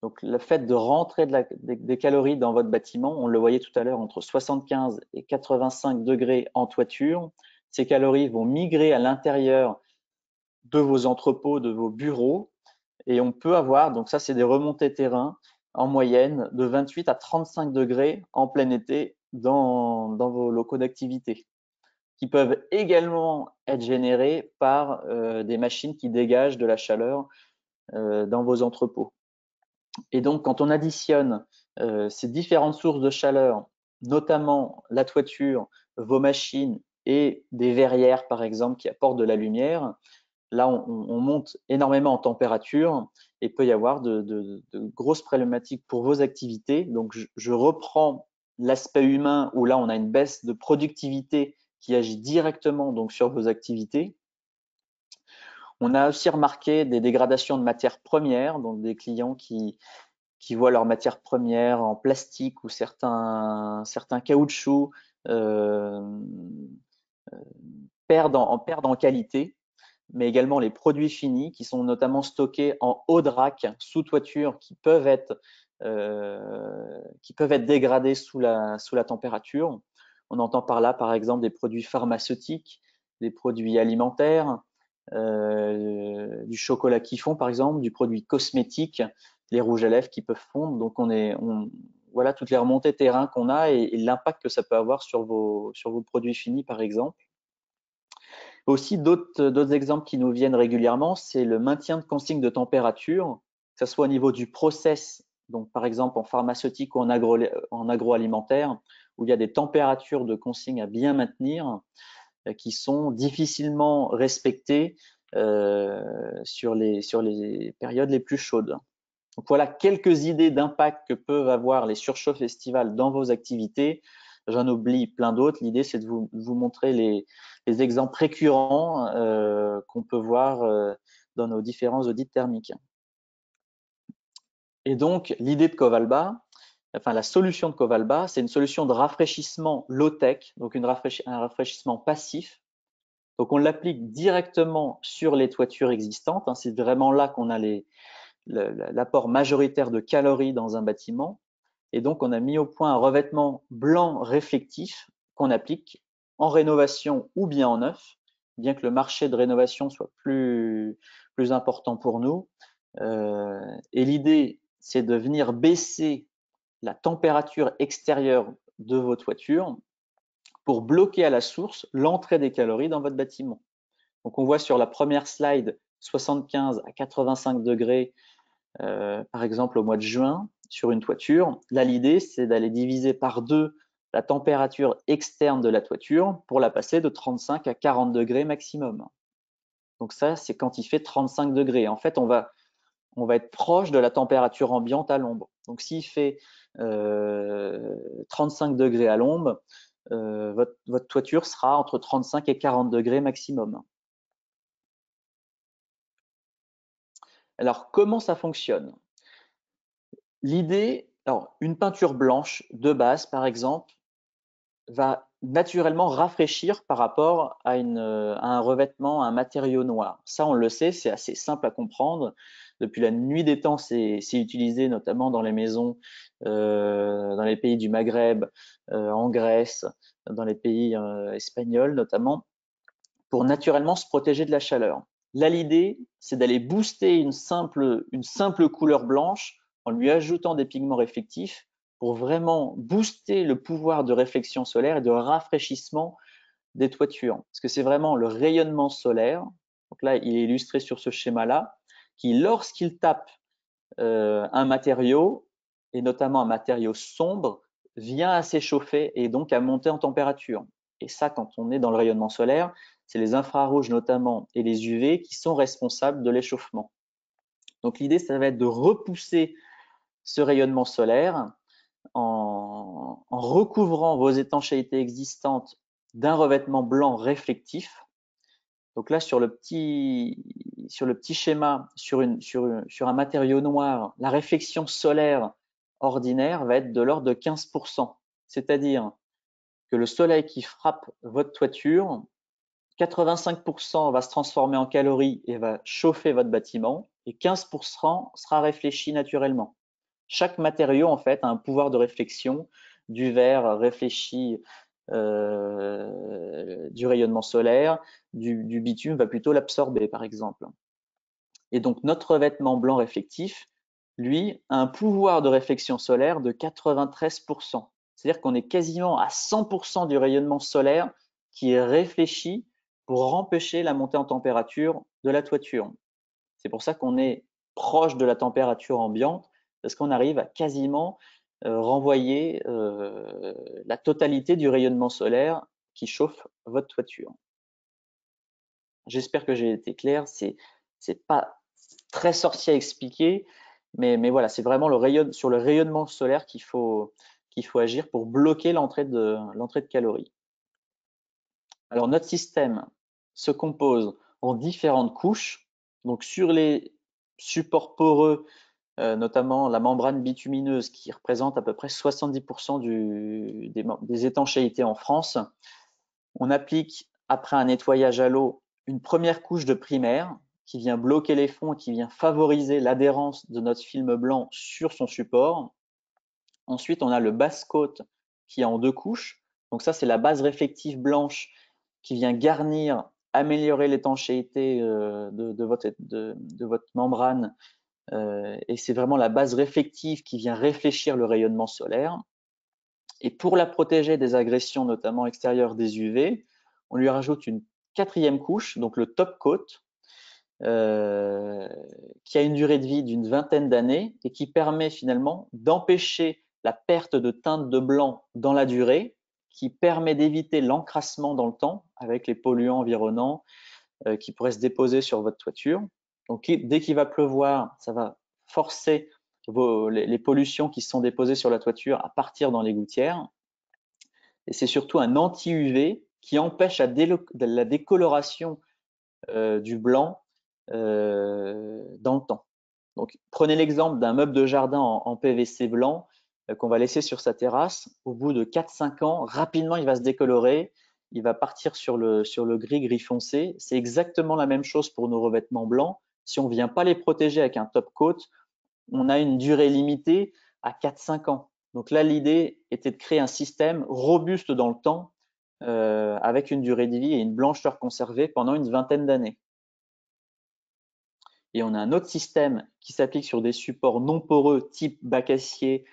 Donc, le fait de rentrer des calories dans votre bâtiment, on le voyait tout à l'heure, entre 75 et 85 degrés en toiture. Ces calories vont migrer à l'intérieur de vos entrepôts, de vos bureaux. Et on peut avoir, donc ça, c'est des remontées terrain en moyenne de 28 à 35 degrés en plein été dans vos locaux d'activité, qui peuvent également être générés par des machines qui dégagent de la chaleur dans vos entrepôts. Et donc, quand on additionne ces différentes sources de chaleur, notamment la toiture, vos machines et des verrières, par exemple, qui apportent de la lumière, là, on monte énormément en température et peut y avoir de grosses problématiques pour vos activités. Donc, je reprends l'aspect humain où là, on a une baisse de productivité qui agit directement donc sur vos activités. On a aussi remarqué des dégradations de matières premières, donc des clients qui voient leurs matières premières en plastique ou certains caoutchoucs perdent en qualité, mais également les produits finis qui sont notamment stockés en haut de rack sous toiture qui peuvent être dégradés sous la température. On entend par là, par exemple, des produits pharmaceutiques, des produits alimentaires, du chocolat qui fond, par exemple, du produit cosmétique, les rouges à lèvres qui peuvent fondre. Donc, voilà toutes les remontées terrain qu'on a et l'impact que ça peut avoir sur vos produits finis, par exemple. Aussi, d'autres exemples qui nous viennent régulièrement, c'est le maintien de consignes de température, que ce soit au niveau du process, donc par exemple en pharmaceutique ou en agroalimentaire, où il y a des températures de consignes à bien maintenir qui sont difficilement respectées sur les périodes les plus chaudes. Donc voilà quelques idées d'impact que peuvent avoir les surchauffes estivales dans vos activités. J'en oublie plein d'autres. L'idée, c'est de vous montrer les exemples récurrents qu'on peut voir dans nos différents audits thermiques. Et donc, l'idée de Covalba, enfin la solution de Covalba, c'est une solution de rafraîchissement low-tech, donc un rafraîchissement passif. Donc, on l'applique directement sur les toitures existantes. C'est vraiment là qu'on a l'apport majoritaire de calories dans un bâtiment. Et donc, on a mis au point un revêtement blanc réflectif qu'on applique en rénovation ou bien en neuf, bien que le marché de rénovation soit plus important pour nous. Et l'idée, c'est de venir baisser la température extérieure de vos toitures pour bloquer à la source l'entrée des calories dans votre bâtiment. Donc, on voit sur la première slide 75 à 85 degrés, par exemple au mois de juin. sur une toiture. Là, l'idée, c'est d'aller diviser par 2 la température externe de la toiture pour la passer de 35 à 40 degrés maximum. Donc ça, c'est quand il fait 35 degrés. En fait, on va être proche de la température ambiante à l'ombre. Donc s'il fait 35 degrés à l'ombre, votre toiture sera entre 35 et 40 degrés maximum. Alors, comment ça fonctionne? L'idée, alors une peinture blanche de base, par exemple, va naturellement rafraîchir par rapport à un revêtement, à un matériau noir. Ça, on le sait, c'est assez simple à comprendre. Depuis la nuit des temps, c'est utilisé notamment dans les maisons, dans les pays du Maghreb, en Grèce, dans les pays espagnols notamment, pour naturellement se protéger de la chaleur. Là, l'idée, c'est d'aller booster une simple couleur blanche en lui ajoutant des pigments réflectifs pour vraiment booster le pouvoir de réflexion solaire et de rafraîchissement des toitures. Parce que c'est vraiment le rayonnement solaire, donc là, il est illustré sur ce schéma-là, qui, lorsqu'il tape un matériau, et notamment un matériau sombre, vient à s'échauffer et donc à monter en température. Et ça, quand on est dans le rayonnement solaire, c'est les infrarouges notamment et les UV qui sont responsables de l'échauffement. Donc l'idée, ça va être de repousser ce rayonnement solaire en recouvrant vos étanchéités existantes d'un revêtement blanc réflectif. Donc là, sur le petit schéma, sur un matériau noir, la réflexion solaire ordinaire va être de l'ordre de 15%. C'est-à-dire que le soleil qui frappe votre toiture, 85% va se transformer en calories et va chauffer votre bâtiment, et 15% sera réfléchi naturellement. Chaque matériau, en fait, a un pouvoir de réflexion. Du verre réfléchit du rayonnement solaire, du bitume va plutôt l'absorber, par exemple. Et donc, notre revêtement blanc réflectif, lui, a un pouvoir de réflexion solaire de 93%. C'est-à-dire qu'on est quasiment à 100% du rayonnement solaire qui est réfléchi pour empêcher la montée en température de la toiture. C'est pour ça qu'on est proche de la température ambiante, parce qu'on arrive à quasiment renvoyer la totalité du rayonnement solaire qui chauffe votre toiture. J'espère que j'ai été clair. C'est pas très sorcier à expliquer, mais voilà, c'est vraiment sur le rayonnement solaire qu'il faut agir pour bloquer l'entrée de calories. Alors notre système se compose en différentes couches. Donc sur les supports poreux, notamment la membrane bitumineuse qui représente à peu près 70% des étanchéités en France, on applique après un nettoyage à l'eau une première couche de primaire qui vient bloquer les fonds, qui vient favoriser l'adhérence de notre film blanc sur son support. Ensuite, on a le base coat qui est en 2 couches. Donc ça, c'est la base réflective blanche qui vient garnir, améliorer l'étanchéité de votre membrane. Et c'est vraiment la base réflective qui vient réfléchir le rayonnement solaire. Et pour la protéger des agressions, notamment extérieures des UV, on lui rajoute une 4e couche, donc le top coat, qui a une durée de vie d'une 20aine d'années et qui permet finalement d'empêcher la perte de teinte de blanc dans la durée, qui permet d'éviter l'encrassement dans le temps avec les polluants environnants qui pourraient se déposer sur votre toiture. Donc, dès qu'il va pleuvoir, ça va forcer les pollutions qui sont déposées sur la toiture à partir dans les gouttières. Et c'est surtout un anti-UV qui empêche la décoloration du blanc dans le temps. Donc, prenez l'exemple d'un meuble de jardin en PVC blanc qu'on va laisser sur sa terrasse. Au bout de 4-5 ans, rapidement, il va se décolorer. Il va partir sur le gris foncé. C'est exactement la même chose pour nos revêtements blancs. Si on ne vient pas les protéger avec un top coat, on a une durée limitée à 4-5 ans. Donc là, l'idée était de créer un système robuste dans le temps avec une durée de vie et une blancheur conservée pendant une 20aine d'années. Et on a un autre système qui s'applique sur des supports non poreux type bac acier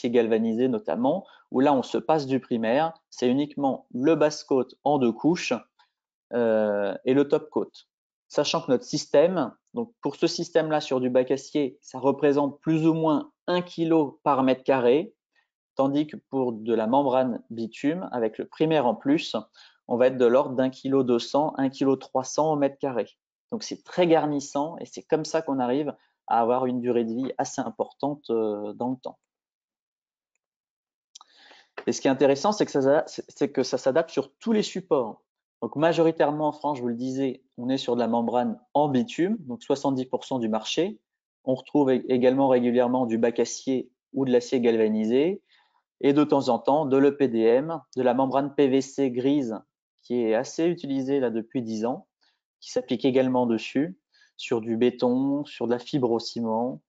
galvanisé notamment, où là on se passe du primaire, c'est uniquement le base coat en 2 couches et le top coat. Sachant que notre système Donc pour ce système-là sur du bac acier, ça représente plus ou moins 1 kg par mètre carré, tandis que pour de la membrane bitume, avec le primaire en plus, on va être de l'ordre d'1 kg 200, 1 kg 300 au mètre carré. Donc c'est très garnissant et c'est comme ça qu'on arrive à avoir une durée de vie assez importante dans le temps. Et ce qui est intéressant, c'est que ça s'adapte sur tous les supports. Donc majoritairement en France, je vous le disais, on est sur de la membrane en bitume, donc 70% du marché. On retrouve également régulièrement du bac acier ou de l'acier galvanisé, et de temps en temps de l'EPDM, de la membrane PVC grise, qui est assez utilisée là depuis 10 ans, qui s'applique également dessus, sur du béton, sur de la fibre au ciment,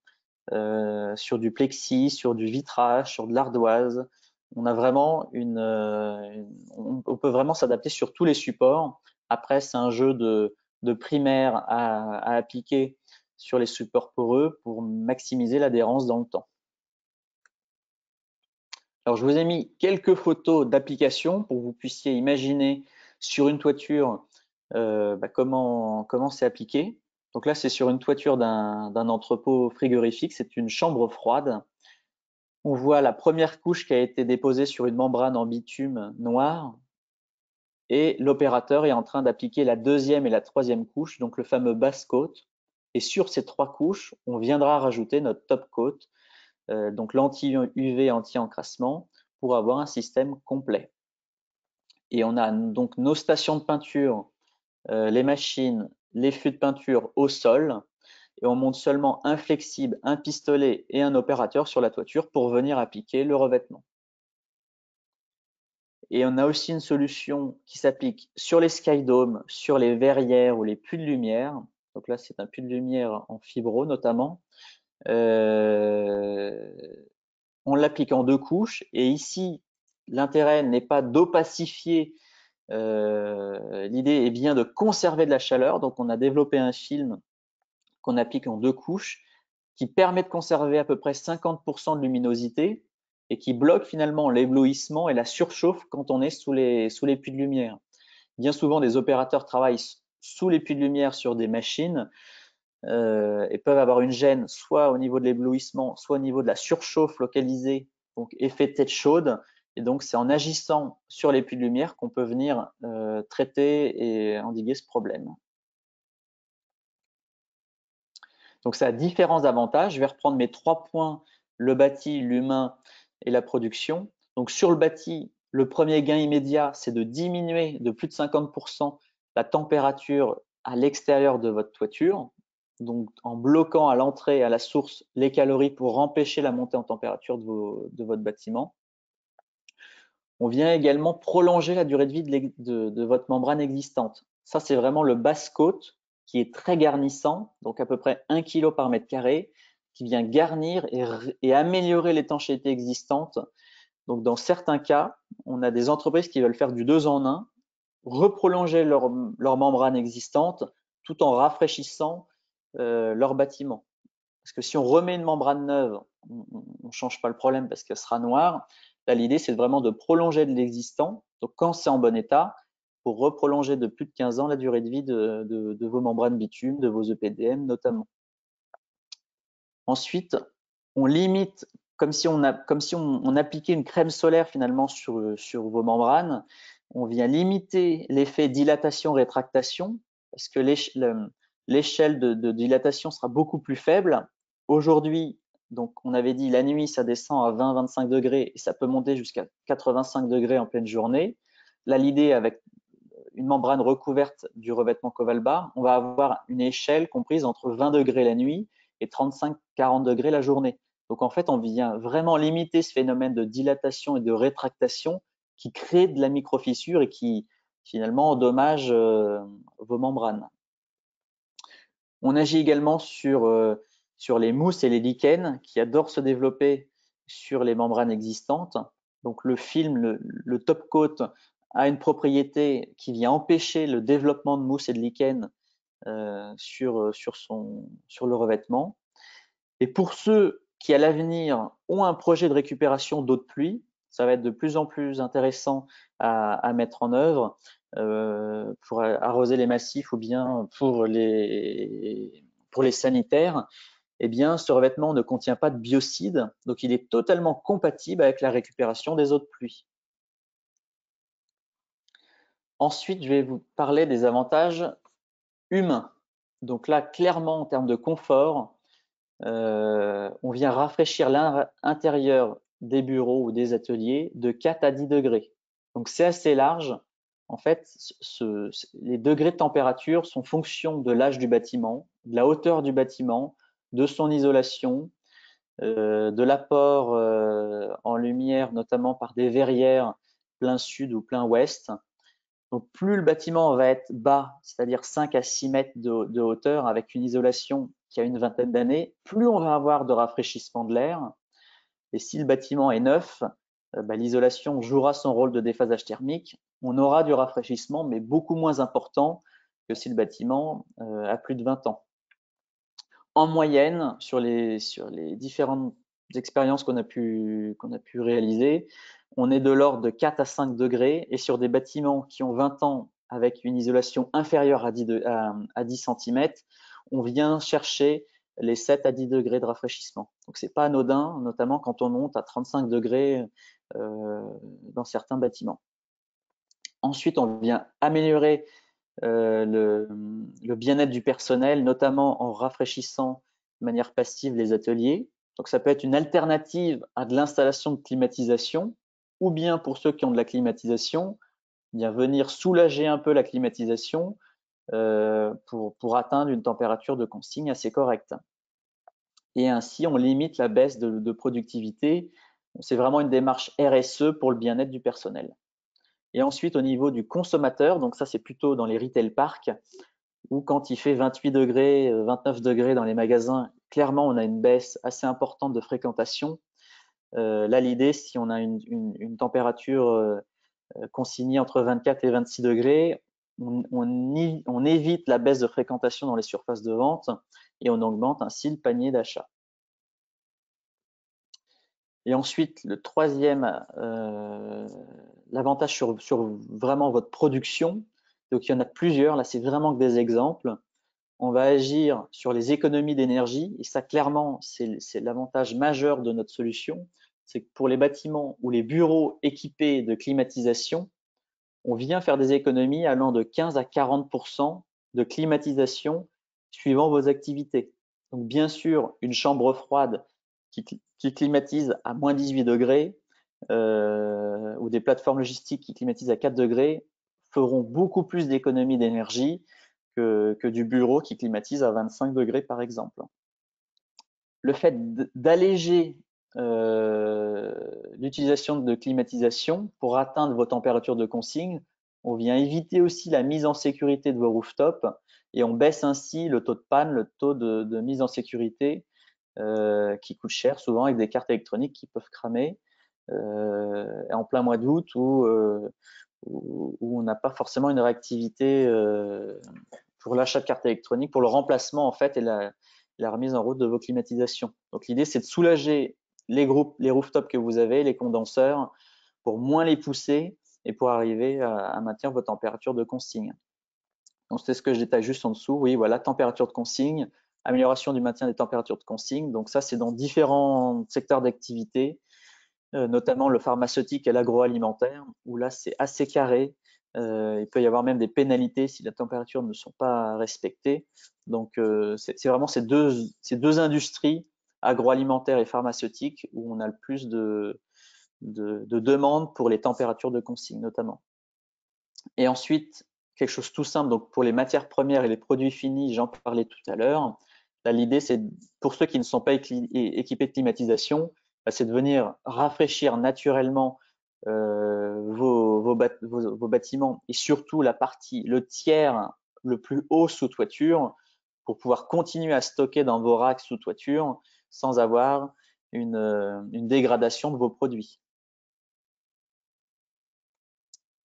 sur du plexi, sur du vitrage, sur de l'ardoise. On a vraiment on peut vraiment s'adapter sur tous les supports. Après, c'est un jeu de primaire à appliquer sur les supports poreux pour maximiser l'adhérence dans le temps. Alors, je vous ai mis quelques photos d'application pour que vous puissiez imaginer sur une toiture comment c'est appliqué. Donc là, c'est sur une toiture d'un entrepôt frigorifique, c'est une chambre froide. On voit la première couche qui a été déposée sur une membrane en bitume noir et l'opérateur est en train d'appliquer la deuxième et la troisième couche, donc le fameux base coat. Et sur ces 3 couches, on viendra rajouter notre top coat, donc l'anti-UV, anti-encrassement, pour avoir un système complet. Et on a donc nos stations de peinture, les machines, les fûts de peinture au sol, et on monte seulement un flexible, un pistolet et un opérateur sur la toiture pour venir appliquer le revêtement. Et on a aussi une solution qui s'applique sur les skydomes, sur les verrières ou les puits de lumière. Donc là, c'est un puits de lumière en fibro notamment. On l'applique en 2 couches et ici, l'intérêt n'est pas d'opacifier. L'idée est bien de conserver de la chaleur. Donc, on a développé un film qu'on applique en 2 couches qui permet de conserver à peu près 50% de luminosité et qui bloque finalement l'éblouissement et la surchauffe quand on est sous les puits de lumière. Bien souvent, des opérateurs travaillent sous les puits de lumière sur des machines et peuvent avoir une gêne soit au niveau de l'éblouissement, soit au niveau de la surchauffe localisée, donc effet tête chaude. Et donc, c'est en agissant sur les puits de lumière qu'on peut venir traiter et endiguer ce problème. Donc, ça a différents avantages. Je vais reprendre mes 3 points, le bâti, l'humain et la production. Donc, sur le bâti, le premier gain immédiat, c'est de diminuer de plus de 50% la température à l'extérieur de votre toiture, donc en bloquant à l'entrée et à la source les calories pour empêcher la montée en température de votre bâtiment. On vient également prolonger la durée de vie de votre membrane existante. Ça, c'est vraiment le base coat qui est très garnissant, donc à peu près 1 kg par mètre carré, qui vient garnir et améliorer l'étanchéité existante. Donc, dans certains cas, on a des entreprises qui veulent faire du 2 en 1, reprolonger leur membrane existante tout en rafraîchissant leur bâtiment. Parce que si on remet une membrane neuve, on ne change pas le problème parce qu'elle sera noire. Là, l'idée, c'est vraiment de prolonger de l'existant. Donc, quand c'est en bon état, pour reprolonger de plus de 15 ans la durée de vie de vos membranes bitume, de vos EPDM notamment. Ensuite, on limite, comme si on appliquait une crème solaire finalement sur vos membranes, on vient limiter l'effet dilatation-rétractation parce que l'échelle de dilatation sera beaucoup plus faible. Aujourd'hui, donc on avait dit la nuit, ça descend à 20-25 degrés et ça peut monter jusqu'à 85 degrés en pleine journée. Là, l'idée avec une membrane recouverte du revêtement Covalbar, on va avoir une échelle comprise entre 20 degrés la nuit et 35-40 degrés la journée. Donc en fait, on vient vraiment limiter ce phénomène de dilatation et de rétractation qui crée de la microfissure et qui finalement endommage vos membranes. On agit également sur les mousses et les lichens qui adorent se développer sur les membranes existantes. Donc le film, le top coat, a une propriété qui vient empêcher le développement de mousse et de lichen sur le revêtement. Et pour ceux qui, à l'avenir, ont un projet de récupération d'eau de pluie, ça va être de plus en plus intéressant à mettre en œuvre pour arroser les massifs ou bien pour pour les sanitaires, eh bien, ce revêtement ne contient pas de biocides, donc il est totalement compatible avec la récupération des eaux de pluie. Ensuite, je vais vous parler des avantages humains. Donc là, clairement, en termes de confort, on vient rafraîchir l'intérieur des bureaux ou des ateliers de 4 à 10 degrés. Donc c'est assez large. En fait, les degrés de température sont fonction de l'âge du bâtiment, de la hauteur du bâtiment, de son isolation, de l'apport en lumière, notamment par des verrières plein sud ou plein ouest. Donc plus le bâtiment va être bas, c'est-à-dire 5 à 6 mètres de hauteur avec une isolation qui a une vingtaine d'années, plus on va avoir de rafraîchissement de l'air. Et si le bâtiment est neuf, l'isolation jouera son rôle de déphasage thermique. On aura du rafraîchissement, mais beaucoup moins important que si le bâtiment a plus de 20 ans. En moyenne, sur les différentes expériences qu'on a pu réaliser, on est de l'ordre de 4 à 5 degrés, et sur des bâtiments qui ont 20 ans avec une isolation inférieure à 10 cm, on vient chercher les 7 à 10 degrés de rafraîchissement. Donc c'est pas anodin, notamment quand on monte à 35 degrés dans certains bâtiments. Ensuite, on vient améliorer le bien-être du personnel, notamment en rafraîchissant de manière passive les ateliers. Donc ça peut être une alternative à de l'installation de climatisation, ou bien pour ceux qui ont de la climatisation, bien venir soulager un peu la climatisation pour atteindre une température de consigne assez correcte. Et ainsi, on limite la baisse de productivité. C'est vraiment une démarche RSE pour le bien-être du personnel. Et ensuite, au niveau du consommateur, donc ça, c'est plutôt dans les retail parks, où quand il fait 28 degrés, 29 degrés dans les magasins, clairement, on a une baisse assez importante de fréquentation. Là, l'idée, si on a une température consignée entre 24 et 26 degrés, on évite la baisse de fréquentation dans les surfaces de vente et on augmente ainsi le panier d'achat. Et ensuite, le troisième, l'avantage sur vraiment votre production. Donc, il y en a plusieurs. Là, c'est vraiment que des exemples. On va agir sur les économies d'énergie. Et ça, clairement, c'est l'avantage majeur de notre solution. C'est que pour les bâtiments ou les bureaux équipés de climatisation, on vient faire des économies allant de 15 à 40% de climatisation suivant vos activités. Donc, bien sûr, une chambre froide qui climatise à moins 18 degrés ou des plateformes logistiques qui climatisent à 4 degrés feront beaucoup plus d'économies d'énergie que du bureau qui climatise à 25 degrés, par exemple. Le fait d'alléger l'utilisation de climatisation pour atteindre vos températures de consigne, on vient éviter aussi la mise en sécurité de vos rooftops et on baisse ainsi le taux de panne, le taux de mise en sécurité qui coûte cher souvent avec des cartes électroniques qui peuvent cramer en plein mois d'août où on n'a pas forcément une réactivité pour l'achat de cartes électroniques, pour le remplacement en fait et la remise en route de vos climatisations. Donc l'idée c'est de soulager les rooftops que vous avez, les condenseurs, pour moins les pousser et pour arriver à maintenir vos températures de consigne. Donc c'est ce que je détaille juste en dessous. Oui, voilà, température de consigne, amélioration du maintien des températures de consigne. Donc ça, c'est dans différents secteurs d'activité, notamment le pharmaceutique et l'agroalimentaire, où là, c'est assez carré. Il peut y avoir même des pénalités si les températures ne sont pas respectées. Donc c'est vraiment ces deux industries, agroalimentaire et pharmaceutique, où on a le plus de demandes pour les températures de consigne notamment. Et ensuite, quelque chose tout simple, donc pour les matières premières et les produits finis, j'en parlais tout à l'heure. Là, l'idée, c'est pour ceux qui ne sont pas équipés de climatisation, c'est de venir rafraîchir naturellement vos bâtiments et surtout la partie, le tiers le plus haut sous toiture pour pouvoir continuer à stocker dans vos racks sous toiture sans avoir une dégradation de vos produits.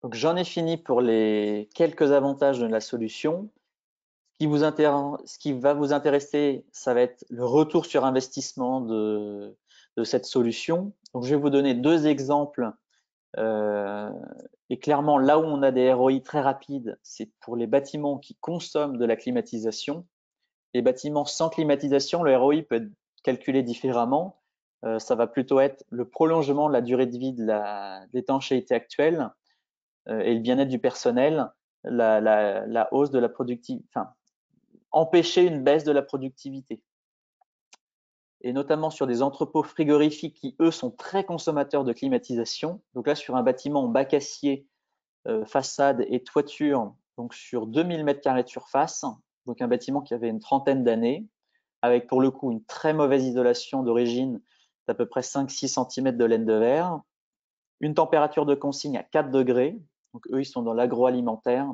Donc j'en ai fini pour les quelques avantages de la solution. Ce qui va vous intéresser, ça va être le retour sur investissement de cette solution. Donc je vais vous donner deux exemples. Et clairement, là où on a des ROI très rapides, c'est pour les bâtiments qui consomment de la climatisation. Les bâtiments sans climatisation, le ROI peut être calculé différemment. Ça va plutôt être le prolongement de la durée de vie de l'étanchéité actuelle et le bien-être du personnel, la hausse de la productivité, enfin, empêcher une baisse de la productivité. Et notamment sur des entrepôts frigorifiques qui, eux, sont très consommateurs de climatisation. Donc là, sur un bâtiment en bac acier, façade et toiture, donc sur 2000 m² de surface, donc un bâtiment qui avait une trentaine d'années, avec pour le coup une très mauvaise isolation d'origine d'à peu près 5-6 cm de laine de verre, une température de consigne à 4 degrés, donc eux ils sont dans l'agroalimentaire,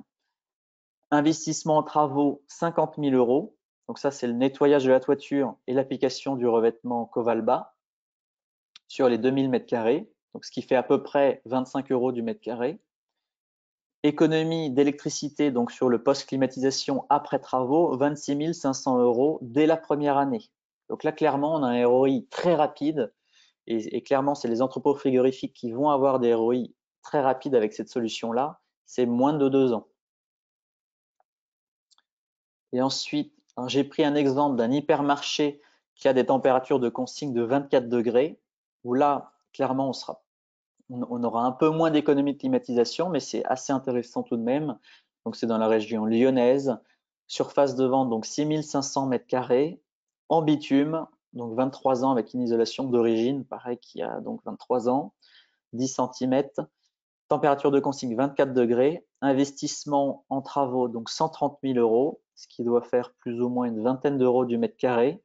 investissement en travaux 50 000 €, donc ça c'est le nettoyage de la toiture et l'application du revêtement Covalba sur les 2000 m², donc ce qui fait à peu près 25 € du mètre carré. Économie d'électricité donc sur le post climatisation après travaux, 26 500 € dès la première année. Donc là clairement on a un ROI très rapide et clairement c'est les entrepôts frigorifiques qui vont avoir des ROI très rapides avec cette solution là, c'est moins de 2 ans. Et ensuite j'ai pris un exemple d'un hypermarché qui a des températures de consigne de 24 degrés où là clairement on aura un peu moins d'économie de climatisation, mais c'est assez intéressant tout de même. Donc, c'est dans la région lyonnaise. Surface de vente, donc 6500 m², en bitume, donc 23 ans avec une isolation d'origine, pareil qui a donc 23 ans, 10 cm. Température de consigne 24 degrés. Investissement en travaux, donc 130 000 €, ce qui doit faire plus ou moins une vingtaine d'euros du mètre carré.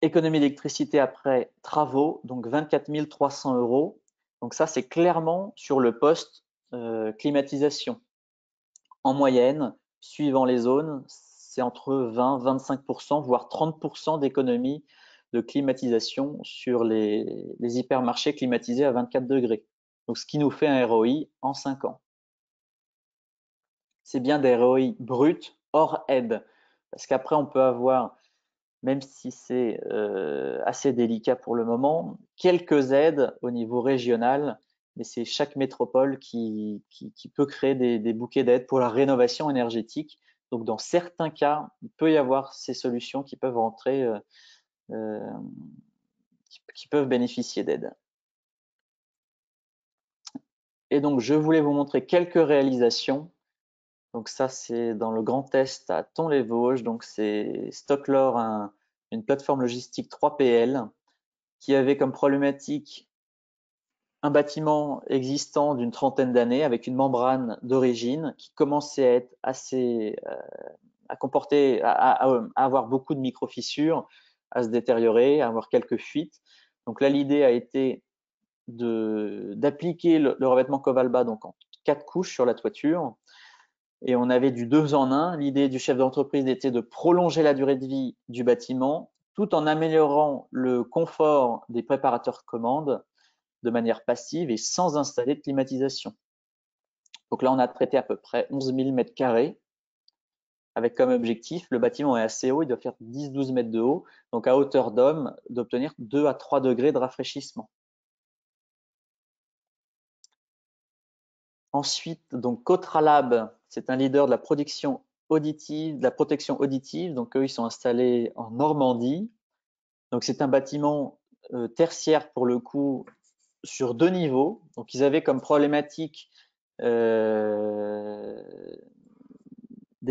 Économie d'électricité après travaux, donc 24 300 €. Donc ça, c'est clairement sur le poste climatisation. En moyenne, suivant les zones, c'est entre 20-25%, voire 30% d'économie de climatisation sur les hypermarchés climatisés à 24 degrés. Donc ce qui nous fait un ROI en 5 ans. C'est bien des ROI bruts hors aide, parce qu'après on peut avoir, même si c'est assez délicat pour le moment, quelques aides au niveau régional, mais c'est chaque métropole qui peut créer des bouquets d'aides pour la rénovation énergétique. Donc, dans certains cas, il peut y avoir ces solutions qui peuvent rentrer, qui peuvent bénéficier d'aides. Et donc, je voulais vous montrer quelques réalisations. Donc ça, c'est dans le Grand Est à Thon-les-Vosges. Donc c'est Stocklore, une plateforme logistique 3PL qui avait comme problématique un bâtiment existant d'une trentaine d'années avec une membrane d'origine qui commençait à être assez, à comporter, à avoir beaucoup de micro-fissures, à se détériorer, à avoir quelques fuites. Donc là, l'idée a été d'appliquer le revêtement Covalba donc en 4 couches sur la toiture. Et on avait du 2 en 1. L'idée du chef d'entreprise était de prolonger la durée de vie du bâtiment tout en améliorant le confort des préparateurs de commandes de manière passive et sans installer de climatisation. Donc là, on a traité à peu près 11 000 m² avec comme objectif, le bâtiment est assez haut, il doit faire 10-12 mètres de haut, donc à hauteur d'homme, d'obtenir 2 à 3 degrés de rafraîchissement. Ensuite, donc Cotralab, c'est un leader de la protection auditive, donc eux, ils sont installés en Normandie. Donc c'est un bâtiment tertiaire pour le coup sur 2 niveaux. Donc ils avaient comme problématique des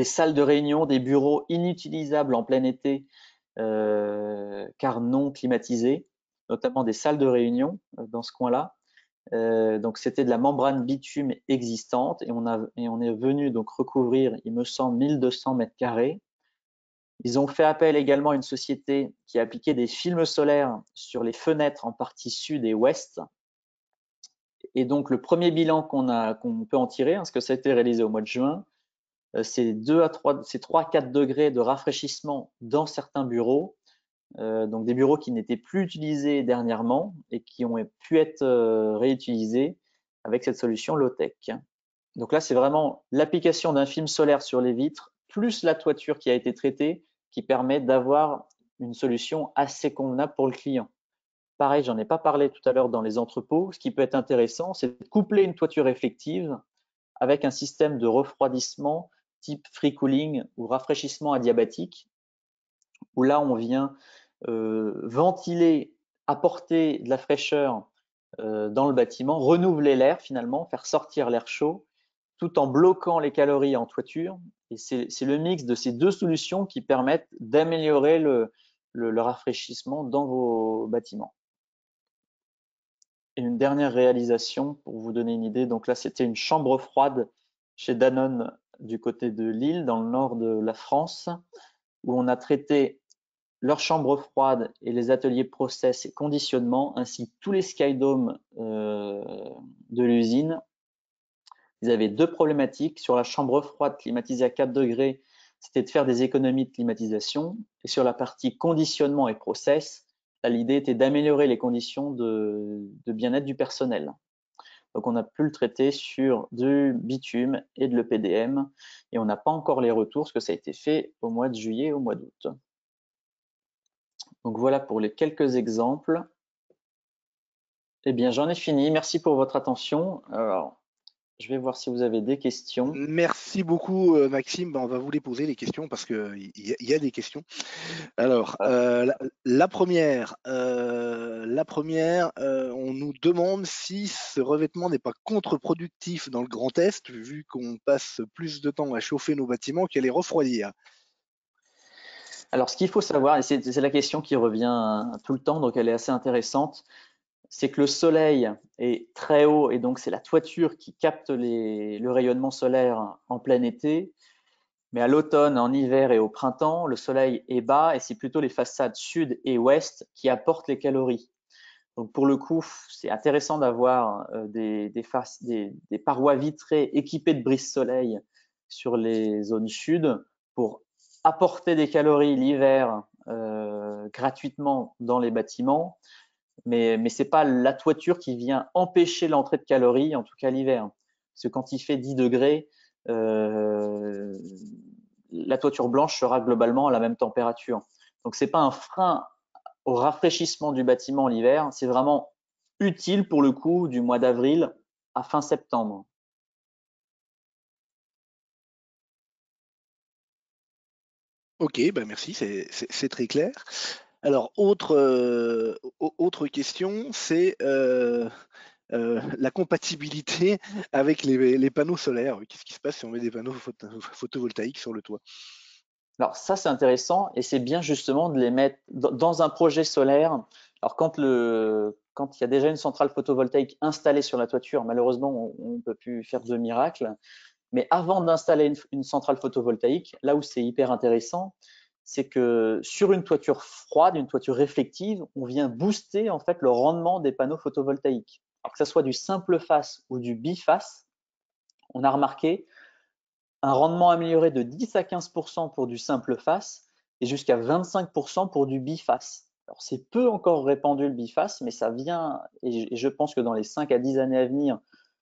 salles de réunion, des bureaux inutilisables en plein été car non climatisés, notamment des salles de réunion dans ce coin-là. Donc c'était de la membrane bitume existante et on est venu donc recouvrir, il me semble, 1200 m². Ils ont fait appel également à une société qui a appliqué des films solaires sur les fenêtres en partie sud et ouest. Et donc le premier bilan qu'on peut en tirer, parce que ça a été réalisé au mois de juin, c'est 3 à 4 degrés de rafraîchissement dans certains bureaux. Donc des bureaux qui n'étaient plus utilisés dernièrement et qui ont pu être réutilisés avec cette solution low-tech. Donc là, c'est vraiment l'application d'un film solaire sur les vitres plus la toiture qui a été traitée qui permet d'avoir une solution assez convenable pour le client. Pareil, j'en ai pas parlé tout à l'heure dans les entrepôts. Ce qui peut être intéressant, c'est de coupler une toiture réflective avec un système de refroidissement type free cooling ou rafraîchissement adiabatique, où là, on vient ventiler, apporter de la fraîcheur dans le bâtiment, renouveler l'air finalement, faire sortir l'air chaud, tout en bloquant les calories en toiture. Et c'est le mix de ces deux solutions qui permettent d'améliorer le rafraîchissement dans vos bâtiments. Et une dernière réalisation pour vous donner une idée. Donc là, c'était une chambre froide chez Danone du côté de Lille, dans le nord de la France, où on a traité leur chambre froide et les ateliers process et conditionnement, ainsi que tous les skydomes de l'usine. Ils avaient deux problématiques. Sur la chambre froide climatisée à 4 degrés, c'était de faire des économies de climatisation. Et sur la partie conditionnement et process, l'idée était d'améliorer les conditions de bien-être du personnel. Donc, on a pu le traiter sur du bitume et de l'EPDM. Et on n'a pas encore les retours, parce que ça a été fait au mois de juillet et au mois d'août. Donc, voilà pour les quelques exemples. Eh bien, j'en ai fini. Merci pour votre attention. Alors, je vais voir si vous avez des questions. Merci beaucoup, Maxime. On va vous les poser, les questions, parce qu'il y a des questions. Alors, la première, on nous demande si ce revêtement n'est pas contre-productif dans le Grand Est, vu qu'on passe plus de temps à chauffer nos bâtiments qu'à les refroidir. Alors, ce qu'il faut savoir, et c'est la question qui revient tout le temps, donc elle est assez intéressante, c'est que le soleil est très haut et donc c'est la toiture qui capte le rayonnement solaire en plein été. Mais à l'automne, en hiver et au printemps, le soleil est bas et c'est plutôt les façades sud et ouest qui apportent les calories. Donc pour le coup, c'est intéressant d'avoir des parois vitrées équipées de brise-soleil sur les zones sud pour apporter des calories l'hiver gratuitement dans les bâtiments. Mais ce n'est pas la toiture qui vient empêcher l'entrée de calories, en tout cas l'hiver. Parce que quand il fait 10 degrés, la toiture blanche sera globalement à la même température. Donc, ce n'est pas un frein au rafraîchissement du bâtiment l'hiver, c'est vraiment utile pour le coup du mois d'avril à fin septembre. Ok, bah merci, c'est très clair. Alors, autre question, c'est la compatibilité avec les panneaux solaires. Qu'est-ce qui se passe si on met des panneaux photovoltaïques sur le toit? Alors ça, c'est intéressant et c'est bien justement de les mettre dans un projet solaire. Alors quand il y a déjà une centrale photovoltaïque installée sur la toiture, malheureusement, on ne peut plus faire de miracle. Mais avant d'installer une centrale photovoltaïque, là où c'est hyper intéressant, c'est que sur une toiture froide, une toiture réflective, on vient booster en fait le rendement des panneaux photovoltaïques. Alors que ce soit du simple face ou du biface, on a remarqué un rendement amélioré de 10 à 15% pour du simple face et jusqu'à 25% pour du biface. Alors c'est peu encore répandu le biface, mais ça vient, et je pense que dans les 5 à 10 années à venir,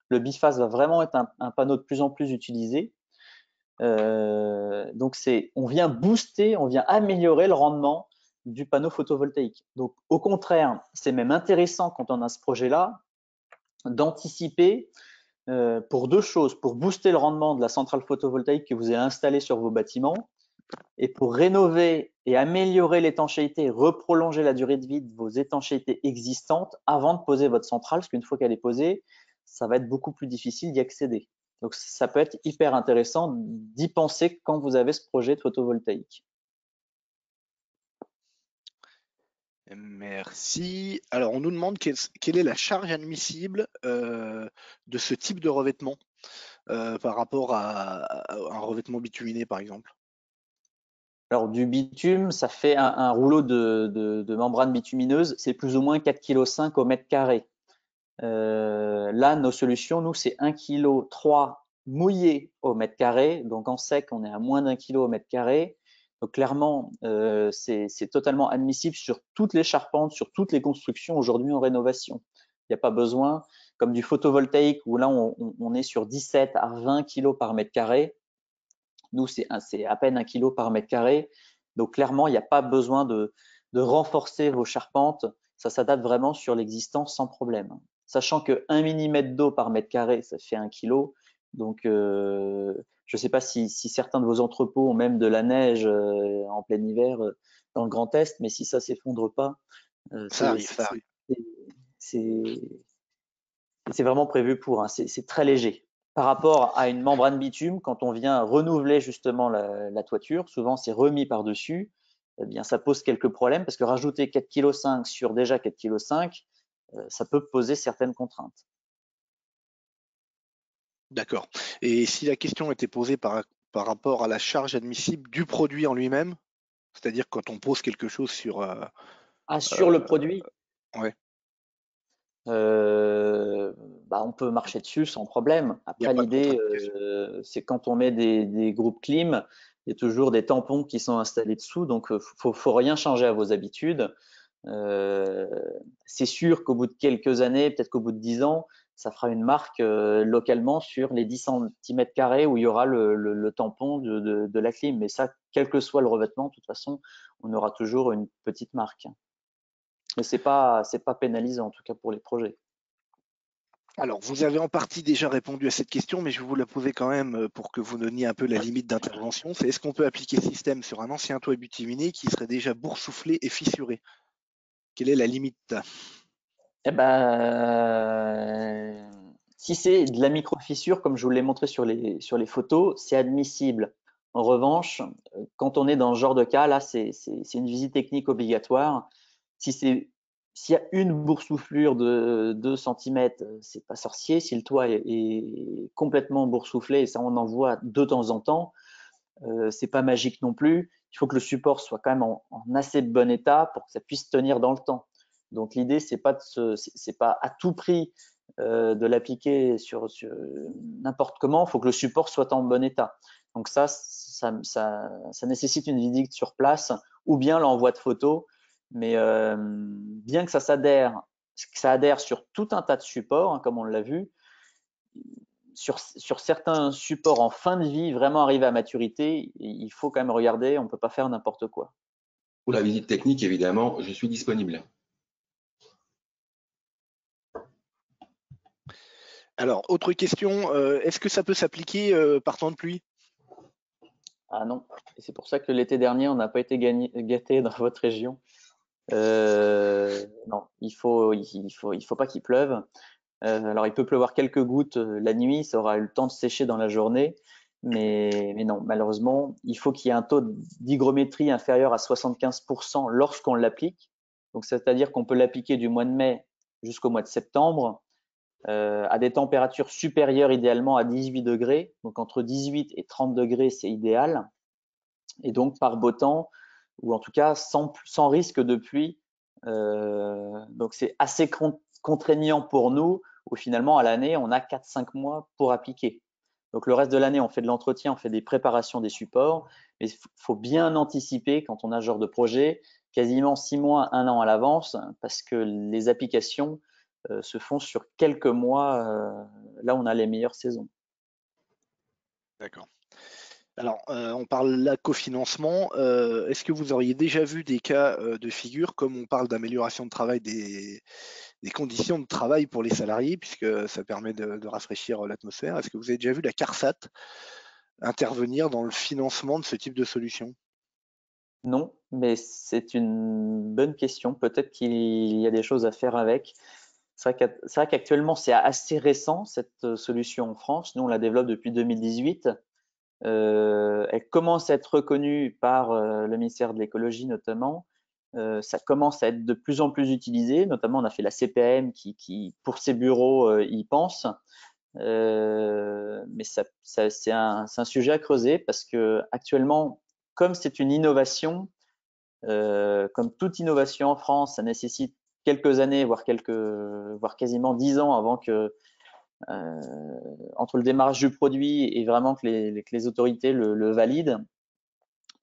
le biface va vraiment être un panneau de plus en plus utilisé. Donc on vient booster, on vient améliorer le rendement du panneau photovoltaïque. Donc au contraire, c'est même intéressant quand on a ce projet-là d'anticiper pour deux choses, pour booster le rendement de la centrale photovoltaïque que vous avez installée sur vos bâtiments et pour rénover et améliorer l'étanchéité, reprolonger la durée de vie de vos étanchéités existantes avant de poser votre centrale, parce qu'une fois qu'elle est posée, ça va être beaucoup plus difficile d'y accéder. Donc, ça peut être hyper intéressant d'y penser quand vous avez ce projet de photovoltaïque. Merci. Alors, on nous demande quelle est la charge admissible de ce type de revêtement par rapport à un revêtement bituminé, par exemple. Alors, du bitume, ça fait un rouleau de membrane bitumineuse, c'est plus ou moins 4,5 kg au mètre carré. Là, nos solutions, nous, c'est 1,3 kg mouillé au mètre carré. Donc, en sec, on est à moins d'1 kg au mètre carré. Donc, clairement, c'est totalement admissible sur toutes les charpentes, sur toutes les constructions aujourd'hui en rénovation. Il n'y a pas besoin, comme du photovoltaïque, où là, on est sur 17 à 20 kg par mètre carré. Nous, c'est à peine 1 kg par mètre carré. Donc, clairement, il n'y a pas besoin de renforcer vos charpentes. Ça s'adapte vraiment sur l'existant sans problème. Sachant que 1 mm d'eau par mètre carré, ça fait 1 kg. Donc, je ne sais pas si certains de vos entrepôts ont même de la neige en plein hiver dans le Grand Est, mais si ça s'effondre pas, Ça arrive, ça arrive. c'est vraiment prévu pour. Hein. C'est très léger. Par rapport à une membrane bitume, quand on vient renouveler justement la toiture, souvent c'est remis par-dessus, eh bien ça pose quelques problèmes parce que rajouter 4,5 kg sur déjà 4,5 kg, ça peut poser certaines contraintes. D'accord. Et si la question était posée par rapport à la charge admissible du produit en lui-même, c'est-à-dire quand on pose quelque chose sur… sur le produit, ouais, on peut marcher dessus sans problème. il n'y a Après, pas de l'idée, contre-indication. c'est quand on met des groupes clim, il y a toujours des tampons qui sont installés dessous, donc faut rien changer à vos habitudes. C'est sûr qu'au bout de quelques années, peut-être qu'au bout de 10 ans, ça fera une marque localement sur les 10 cm² où il y aura le tampon de la clim. Mais ça, quel que soit le revêtement, de toute façon, on aura toujours une petite marque. Mais c'est pas pénalisant, en tout cas pour les projets. Alors, vous avez en partie déjà répondu à cette question, mais je vais vous la poser quand même pour que vous donniez un peu la limite d'intervention. C'est est-ce qu'on peut appliquer ce système sur un ancien toit bituminé qui serait déjà boursouflé et fissuré? Quelle est la limite? Eh ben, si c'est de la micro-fissure, comme je vous l'ai montré sur les photos, c'est admissible. En revanche, quand on est dans ce genre de cas, là, c'est une visite technique obligatoire. S'il y a une boursouflure de 2 cm, c'est pas sorcier. Si le toit est complètement boursouflé, et ça on en voit de temps en temps, c'est pas magique non plus. Il faut que le support soit quand même en assez bon état pour que ça puisse tenir dans le temps. Donc l'idée, c'est pas à tout prix de l'appliquer sur n'importe comment. Il faut que le support soit en bon état. Donc ça nécessite une visite sur place ou bien l'envoi de photos. Mais bien que ça adhère sur tout un tas de supports, hein, comme on l'a vu, sur certains supports en fin de vie, vraiment arrivés à maturité, il faut quand même regarder, on ne peut pas faire n'importe quoi. Pour la visite technique, évidemment, je suis disponible. Alors, autre question, est-ce que ça peut s'appliquer par temps de pluie? Ah non, et c'est pour ça que l'été dernier, on n'a pas été gâté dans votre région. Non, il faut pas qu'il pleuve. Alors, il peut pleuvoir quelques gouttes la nuit, ça aura eu le temps de sécher dans la journée, mais non, malheureusement, il faut qu'il y ait un taux d'hygrométrie inférieur à 75% lorsqu'on l'applique. Donc, c'est-à-dire qu'on peut l'appliquer du mois de mai jusqu'au mois de septembre à des températures supérieures idéalement à 18 degrés. Donc, entre 18 et 30 degrés, c'est idéal. Et donc, par beau temps, ou en tout cas sans risque de pluie. Donc, c'est assez contraignant pour nous, où finalement, à l'année, on a 4-5 mois pour appliquer. Donc, le reste de l'année, on fait de l'entretien, on fait des préparations des supports, mais il faut bien anticiper quand on a ce genre de projet, quasiment 6 mois, 1 an à l'avance, parce que les applications se font sur quelques mois, là où on a les meilleures saisons. D'accord. Alors, on parle là cofinancement. Est-ce que vous auriez déjà vu des cas de figure, comme on parle d'amélioration de travail des conditions de travail pour les salariés, puisque ça permet de rafraîchir l'atmosphère? Est-ce que vous avez déjà vu la CARSAT intervenir dans le financement de ce type de solution? Non, mais c'est une bonne question. Peut-être qu'il y a des choses à faire avec. C'est vrai qu'actuellement, c'est assez récent, cette solution en France. Nous, on la développe depuis 2018. Elle commence à être reconnue par le ministère de l'écologie notamment. Ça commence à être de plus en plus utilisé. Notamment, on a fait la CPAM qui pour ses bureaux, y pense. Mais c'est un sujet à creuser parce que actuellement, comme c'est une innovation, comme toute innovation en France, ça nécessite quelques années, voire quasiment 10 ans avant que entre le démarrage du produit et vraiment que les autorités le valident.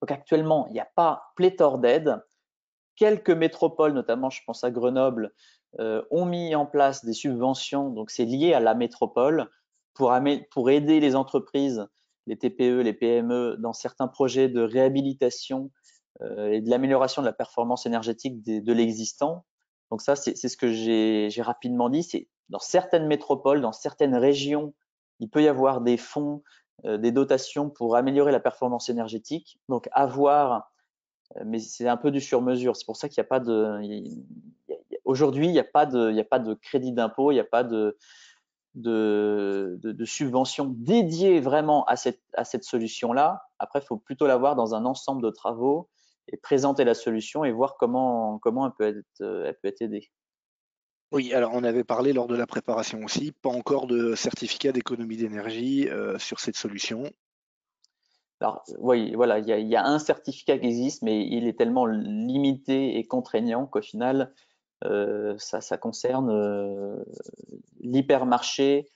Donc actuellement, il n'y a pas pléthore d'aides. Quelques métropoles, notamment je pense à Grenoble, ont mis en place des subventions, donc c'est lié à la métropole, pour aider les entreprises, les TPE, les PME, dans certains projets de réhabilitation et de l'amélioration de la performance énergétique de l'existant. Donc ça, c'est ce que j'ai rapidement dit, c'est dans certaines métropoles, dans certaines régions il peut y avoir des fonds, des dotations pour améliorer la performance énergétique. Donc, mais c'est un peu du sur-mesure. C'est pour ça qu'il n'y a pas de, aujourd'hui, il n'y a pas de crédit d'impôt, il n'y a pas de subvention dédiée vraiment à cette solution-là. Après, il faut plutôt l'avoir dans un ensemble de travaux et présenter la solution et voir comment elle peut être aidée. Oui, alors on avait parlé lors de la préparation aussi, pas encore de certificat d'économie d'énergie sur cette solution. Alors, oui, voilà, il y a un certificat qui existe, mais il est tellement limité et contraignant qu'au final, ça concerne l'hypermarché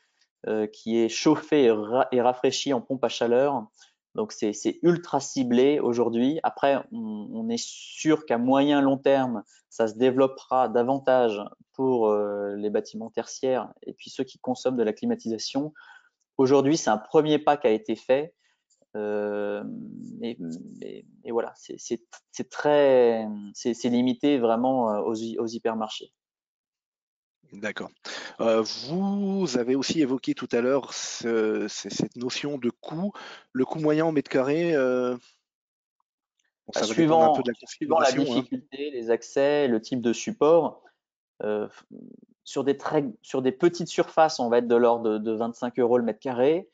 qui est chauffé et rafraîchi en pompe à chaleur. Donc, c'est ultra ciblé aujourd'hui. Après, on est sûr qu'à moyen long terme, ça se développera davantage pour les bâtiments tertiaires et puis ceux qui consomment de la climatisation. Aujourd'hui, c'est un premier pas qui a été fait. Mais voilà, c'est très, c'est limité vraiment aux hypermarchés. D'accord. Vous avez aussi évoqué tout à l'heure cette notion de coût. Le coût moyen en mètre carré, bon, ça va dépendre un peu de la Suivant la configuration, hein. difficulté, les accès, le type de support, sur des petites surfaces, on va être de l'ordre de 25 € le mètre carré.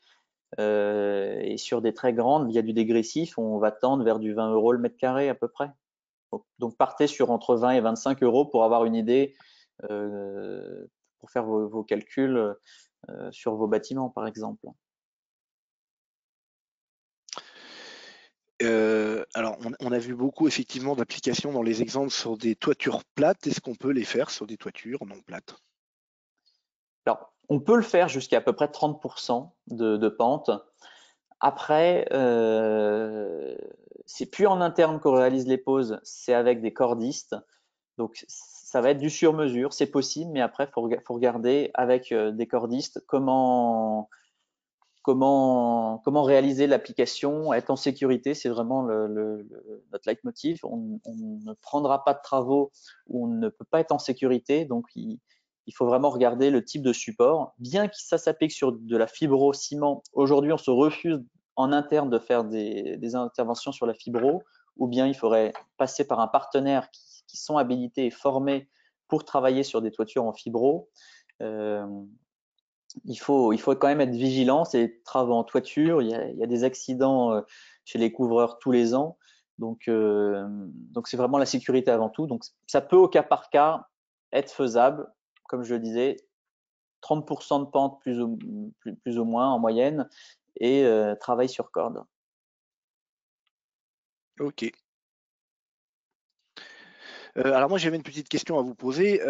Et sur des très grandes, il y a du dégressif, on va tendre vers du 20 € le mètre carré à peu près. Donc partez sur entre 20 et 25 € pour avoir une idée, pour faire vos calculs sur vos bâtiments par exemple. Alors, on a vu beaucoup effectivement d'applications dans les exemples sur des toitures plates. Est-ce qu'on peut les faire sur des toitures non plates? Alors, on peut le faire jusqu'à à peu près 30% de pente. Après, c'est plus en interne qu'on réalise les poses, c'est avec des cordistes. Donc, ça va être du sur-mesure, c'est possible, mais après, faut regarder avec des cordistes comment réaliser l'application, être en sécurité, c'est vraiment notre leitmotiv. On ne prendra pas de travaux où on ne peut pas être en sécurité, donc il faut vraiment regarder le type de support. Bien que ça s'applique sur de la fibro-ciment, aujourd'hui on se refuse en interne de faire des interventions sur la fibro, ou bien il faudrait passer par un partenaire qui sont habilités et formés pour travailler sur des toitures en fibro. Il faut quand même être vigilant. Ces travaux en toiture, il y a des accidents chez les couvreurs tous les ans. Donc c'est vraiment la sécurité avant tout. Donc, ça peut au cas par cas être faisable. Comme je le disais, 30% de pente plus ou moins en moyenne et travail sur corde. Ok. Alors moi j'avais une petite question à vous poser.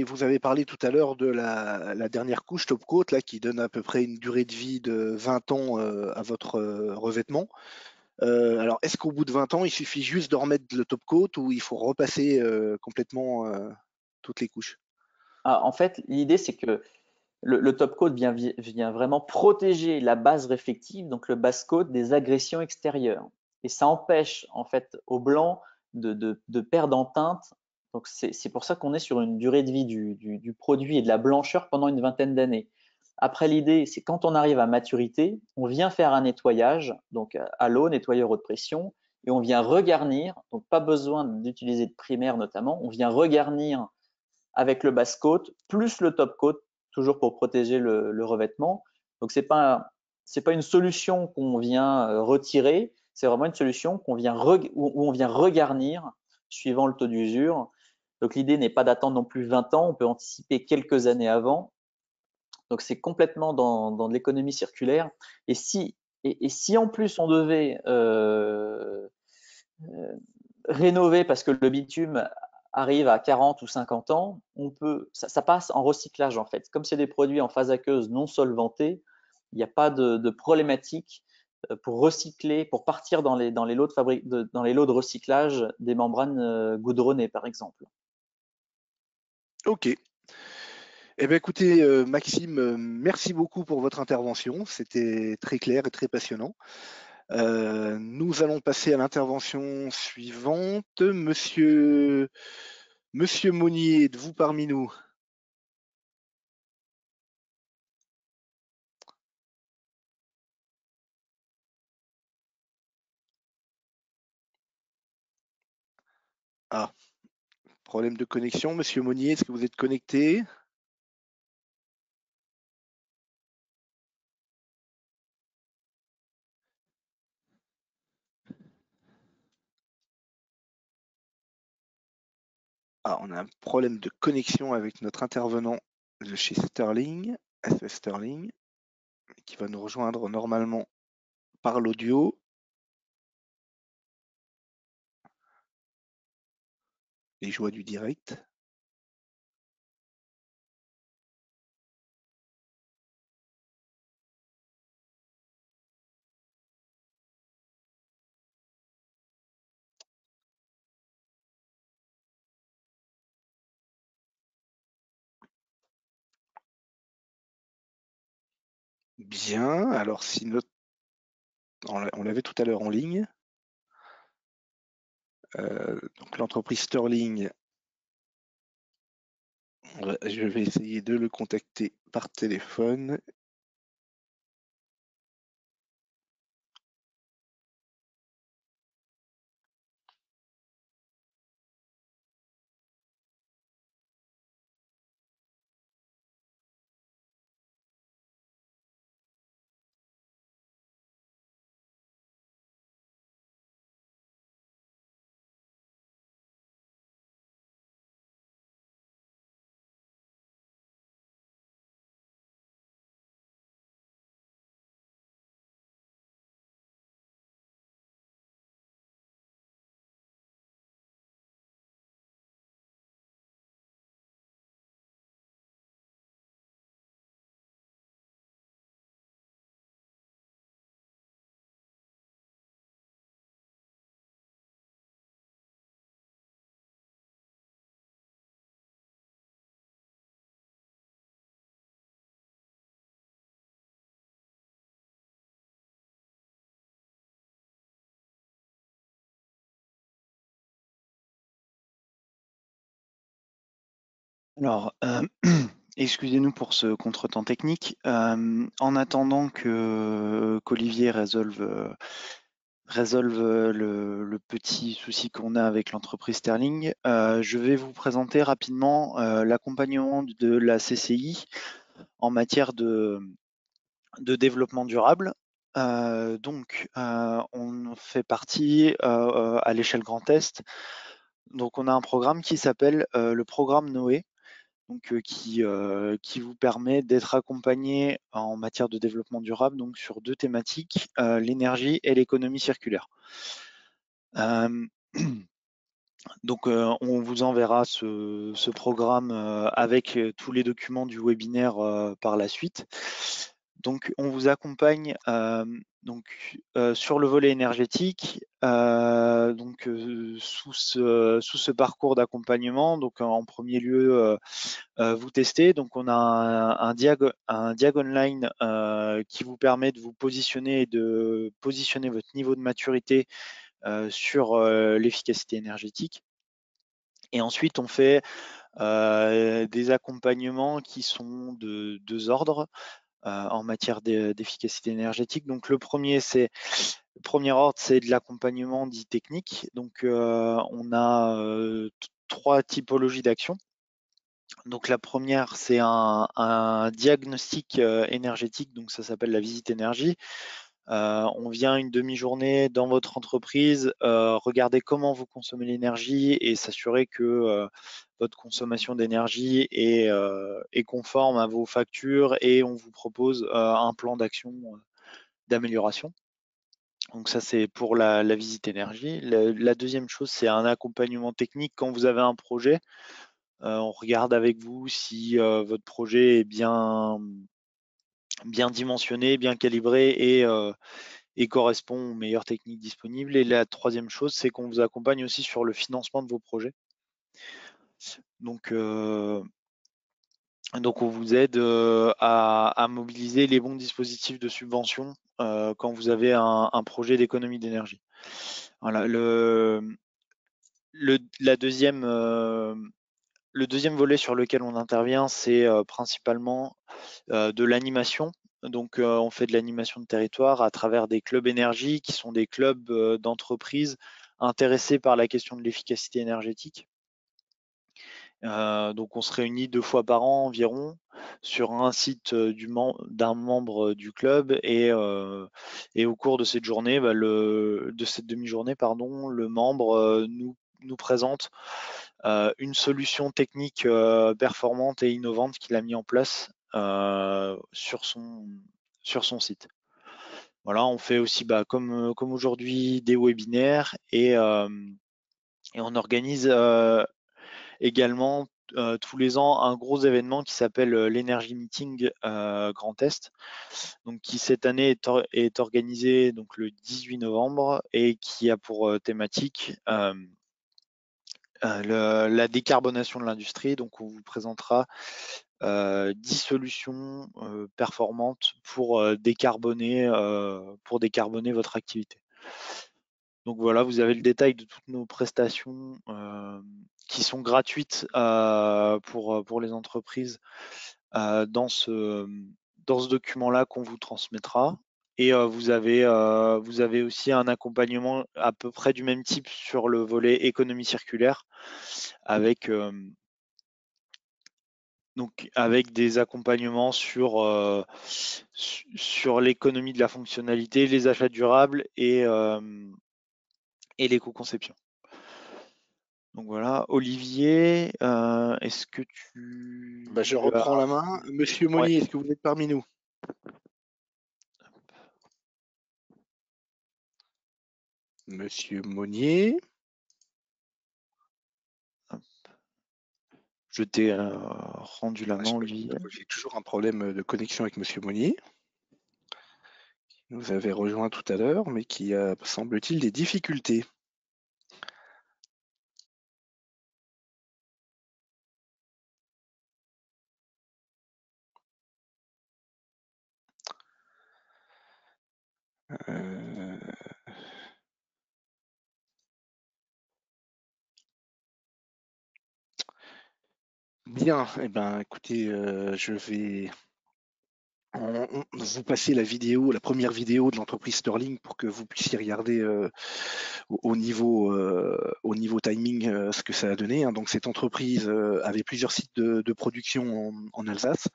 Vous avez parlé tout à l'heure de la dernière couche top coat là, qui donne à peu près une durée de vie de 20 ans à votre revêtement. Alors est-ce qu'au bout de 20 ans il suffit juste de remettre le top coat ou il faut repasser complètement toutes les couches? En fait, l'idée c'est que le top coat vient vraiment protéger la base réflective, donc le base coat, des agressions extérieures. Et ça empêche en fait au blanc de perdre en teinte. Donc c'est pour ça qu'on est sur une durée de vie du produit et de la blancheur pendant une vingtaine d'années. Après, l'idée, c'est quand on arrive à maturité, on vient faire un nettoyage, donc à l'eau, nettoyeur haute pression, et on vient regarnir, donc pas besoin d'utiliser de primaire notamment, on vient regarnir avec le base coat plus le top coat, toujours pour protéger le revêtement. Donc c'est pas une solution qu'on vient retirer, c'est vraiment une solution où on vient regarnir suivant le taux d'usure. Donc l'idée n'est pas d'attendre non plus 20 ans, on peut anticiper quelques années avant. Donc c'est complètement dans de l'économie circulaire. Et si en plus on devait rénover parce que le bitume arrive à 40 ou 50 ans, ça passe en recyclage en fait. Comme c'est des produits en phase aqueuse non solventés, il n'y a pas de problématique pour recycler, pour partir dans les lots de recyclage des membranes goudronnées par exemple. Ok. Eh bien, écoutez, Maxime, merci beaucoup pour votre intervention. C'était très clair et très passionnant. Nous allons passer à l'intervention suivante. Monsieur Monnier, êtes-vous parmi nous? Ah, problème de connexion. Monsieur Monnier, est-ce que vous êtes connecté? Ah, on a un problème de connexion avec notre intervenant de chez Sterling, SE Sterling, qui va nous rejoindre normalement par l'audio. Les joies du direct. Bien, alors si notre... on l'avait tout à l'heure en ligne. Donc l'entreprise Sterling, je vais essayer de le contacter par téléphone. Alors, excusez-nous pour ce contretemps technique. En attendant qu'Olivier résolve le petit souci qu'on a avec l'entreprise Sterling, je vais vous présenter rapidement l'accompagnement de la CCI en matière de développement durable. On fait partie à l'échelle Grand Est. Donc, on a un programme qui s'appelle le programme Noé, qui vous permet d'être accompagné en matière de développement durable, donc sur deux thématiques, l'énergie et l'économie circulaire. On vous enverra ce programme avec tous les documents du webinaire par la suite. Donc, on vous accompagne sur le volet énergétique, sous ce parcours d'accompagnement. Donc, en premier lieu, vous testez. Donc, on a un diag online qui vous permet de vous positionner et de positionner votre niveau de maturité sur l'efficacité énergétique. Et ensuite, on fait des accompagnements qui sont de deux ordres en matière d'efficacité énergétique. Donc, le premier ordre, c'est de l'accompagnement dit technique. Donc, on a trois typologies d'actions. Donc, la première, c'est un diagnostic énergétique. Donc, ça s'appelle la visite énergie. On vient une demi-journée dans votre entreprise, regarder comment vous consommez l'énergie et s'assurer que votre consommation d'énergie est conforme à vos factures, et on vous propose un plan d'action d'amélioration. Donc ça, c'est pour la visite énergie. La deuxième chose, c'est un accompagnement technique quand vous avez un projet. On regarde avec vous si votre projet est bien dimensionné, bien calibré et correspond aux meilleures techniques disponibles. Et la troisième chose, c'est qu'on vous accompagne aussi sur le financement de vos projets. Donc on vous aide à mobiliser les bons dispositifs de subvention quand vous avez un projet d'économie d'énergie. Voilà, le deuxième volet sur lequel on intervient, c'est principalement de l'animation. Donc, on fait de l'animation de territoire à travers des clubs énergie qui sont des clubs d'entreprises intéressés par la question de l'efficacité énergétique. Donc on se réunit 2 fois par an environ sur un site d'un membre du club et au cours de cette journée, de cette demi-journée, pardon, le membre nous présente une solution technique performante et innovante qu'il a mis en place sur son site. Voilà, on fait aussi comme aujourd'hui des webinaires et on organise également tous les ans un gros événement qui s'appelle l'Energy Meeting Grand Est, donc qui cette année est organisé donc le 18 novembre et qui a pour thématique la décarbonation de l'industrie. Donc on vous présentera 10 solutions performantes pour décarboner votre activité. Donc voilà, vous avez le détail de toutes nos prestations qui sont gratuites pour les entreprises dans ce document-là qu'on vous transmettra. Et vous avez aussi un accompagnement à peu près du même type sur le volet économie circulaire avec des accompagnements sur l'économie de la fonctionnalité, les achats durables et l'éco-conception. Donc voilà, Olivier, est-ce que tu... Je reprends la main. Monsieur Monnier, Est-ce que vous êtes parmi nous? Monsieur Monnier. Je t'ai rendu la main, Olivier. J'ai toujours un problème de connexion avec Monsieur Monnier, qui nous avait rejoint tout à l'heure, mais qui a, semble-t-il, des difficultés. Bien, écoutez, je vais vous passer la première vidéo de l'entreprise Sterling pour que vous puissiez regarder au niveau timing ce que ça a donné. Donc cette entreprise avait plusieurs sites de production en Alsace.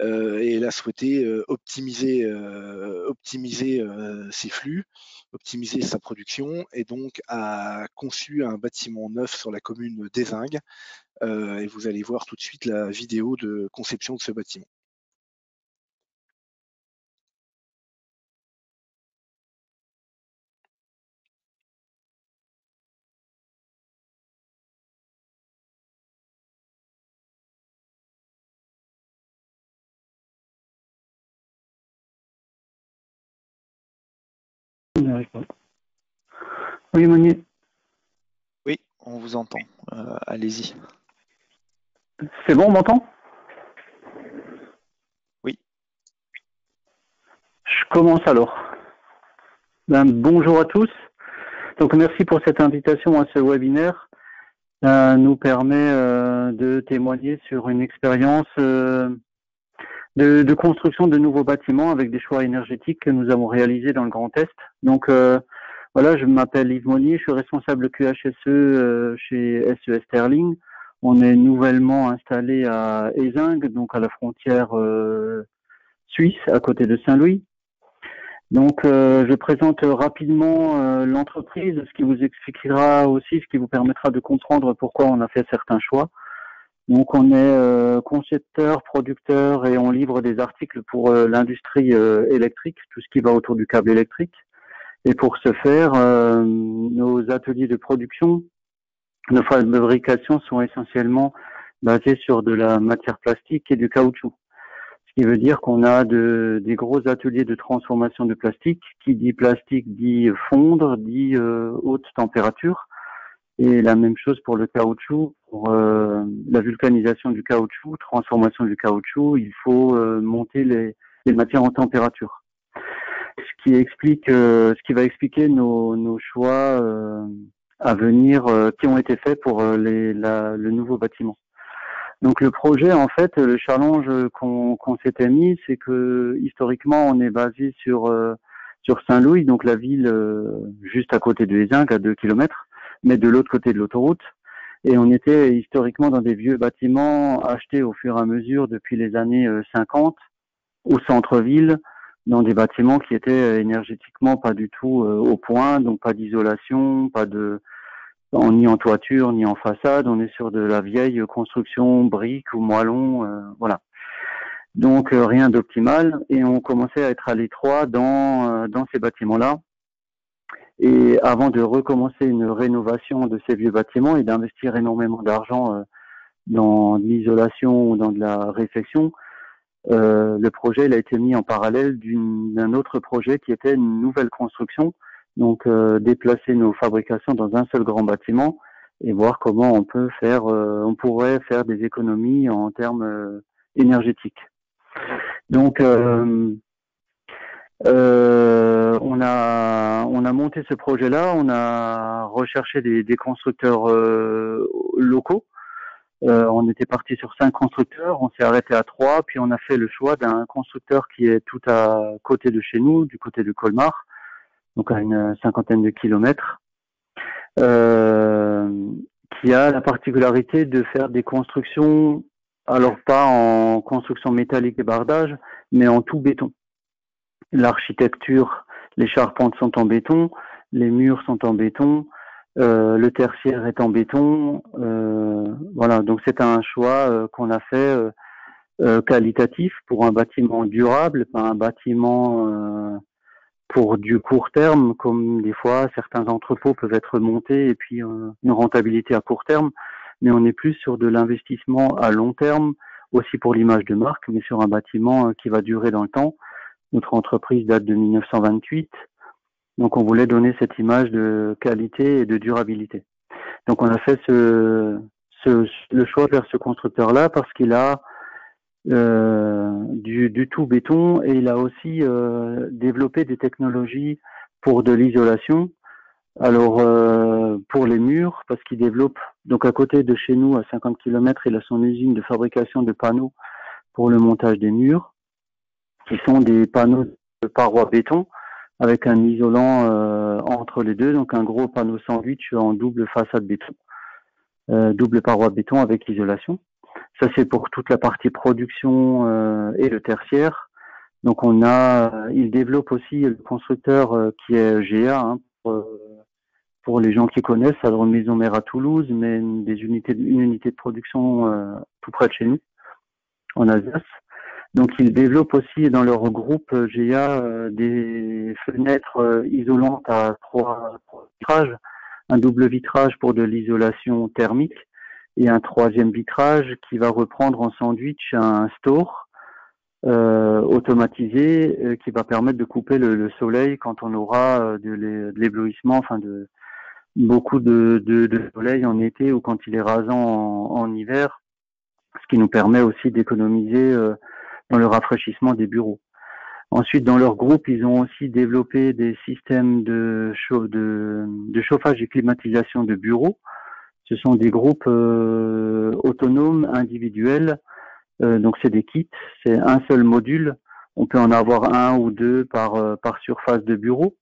Et elle a souhaité optimiser ses flux, optimiser sa production, et donc a conçu un bâtiment neuf sur la commune d'Ezingues. Et vous allez voir tout de suite la vidéo de conception de ce bâtiment. Oui, Monnier. Oui, on vous entend. Allez-y. C'est bon, on m'entend? Oui. Je commence alors. Bonjour à tous. Donc merci pour cette invitation à ce webinaire. Nous permet de témoigner sur une expérience de construction de nouveaux bâtiments avec des choix énergétiques que nous avons réalisés dans le Grand Est. Donc voilà, je m'appelle Yves Monnier, je suis responsable QHSE chez SES Sterling. On est nouvellement installé à Ezingues, donc à la frontière suisse, à côté de Saint-Louis. Donc je présente rapidement l'entreprise, ce qui vous expliquera aussi, ce qui vous permettra de comprendre pourquoi on a fait certains choix. Donc on est concepteur, producteur et on livre des articles pour l'industrie électrique, tout ce qui va autour du câble électrique. Et pour ce faire, nos ateliers de production, nos fabrications sont essentiellement basés sur de la matière plastique et du caoutchouc. Ce qui veut dire qu'on a des gros ateliers de transformation de plastique. Qui dit plastique dit fondre, dit haute température. Et la même chose pour le caoutchouc, pour la vulcanisation du caoutchouc, transformation du caoutchouc, il faut monter les matières en température. Ce qui va expliquer nos choix à venir qui ont été faits pour le nouveau bâtiment. Donc le projet, en fait, le challenge qu'on s'était mis, c'est que historiquement on est basé sur sur Saint-Louis, donc la ville juste à côté de Ézinc, à 2 kilomètres, mais de l'autre côté de l'autoroute. Et on était historiquement dans des vieux bâtiments achetés au fur et à mesure depuis les années 50 au centre-ville, dans des bâtiments qui étaient énergétiquement pas du tout au point, donc pas d'isolation, pas de ni en toiture ni en façade. On est sur de la vieille construction brique ou moellon, voilà. Donc rien d'optimal, et on commençait à être à l'étroit dans ces bâtiments-là. Et avant de recommencer une rénovation de ces vieux bâtiments et d'investir énormément d'argent dans de l'isolation ou dans de la réfection, le projet il a été mis en parallèle d'un autre projet qui était une nouvelle construction. Donc déplacer nos fabrications dans un seul grand bâtiment et voir comment on pourrait faire des économies en termes énergétiques. Donc on a monté ce projet-là, on a recherché des constructeurs locaux. On était parti sur 5 constructeurs, on s'est arrêté à 3, puis on a fait le choix d'un constructeur qui est tout à côté de chez nous, du côté de Colmar, donc à une 50aine de kilomètres, qui a la particularité de faire des constructions, alors pas en construction métallique et bardage, mais en tout béton. L'architecture, les charpentes sont en béton, les murs sont en béton, le tertiaire est en béton. Voilà, donc c'est un choix qu'on a fait qualitatif pour un bâtiment durable, pas un bâtiment pour du court terme, comme des fois certains entrepôts peuvent être montés et puis une rentabilité à court terme, mais on est plus sur de l'investissement à long terme, aussi pour l'image de marque, mais sur un bâtiment qui va durer dans le temps. Notre entreprise date de 1928, donc on voulait donner cette image de qualité et de durabilité. Donc on a fait le choix vers ce constructeur-là parce qu'il a du tout béton et il a aussi développé des technologies pour de l'isolation. Alors pour les murs, parce qu'il développe, donc à côté de chez nous, à 50 km, il a son usine de fabrication de panneaux pour le montage des murs, qui sont des panneaux de parois béton avec un isolant entre les deux, donc un gros panneau sandwich en double façade béton, double paroi béton avec isolation. Ça c'est pour toute la partie production et le tertiaire. Donc il développe aussi le constructeur qui est GA, pour les gens qui connaissent, à la Maison Mère à Toulouse, mais une unité de production tout près de chez nous, en Alsace. Donc ils développent aussi dans leur groupe GA des fenêtres isolantes à 3 vitrages, un double vitrage pour de l'isolation thermique et un 3e vitrage qui va reprendre en sandwich un store automatisé qui va permettre de couper le soleil quand on aura de l'éblouissement, enfin de beaucoup de soleil en été ou quand il est rasant en hiver, ce qui nous permet aussi d'économiser dans le rafraîchissement des bureaux. Ensuite, dans leur groupe, ils ont aussi développé des systèmes de chauffage et climatisation de bureaux. Ce sont des groupes autonomes, individuels. Donc, c'est des kits, c'est un seul module. On peut en avoir 1 ou 2 par surface de bureau.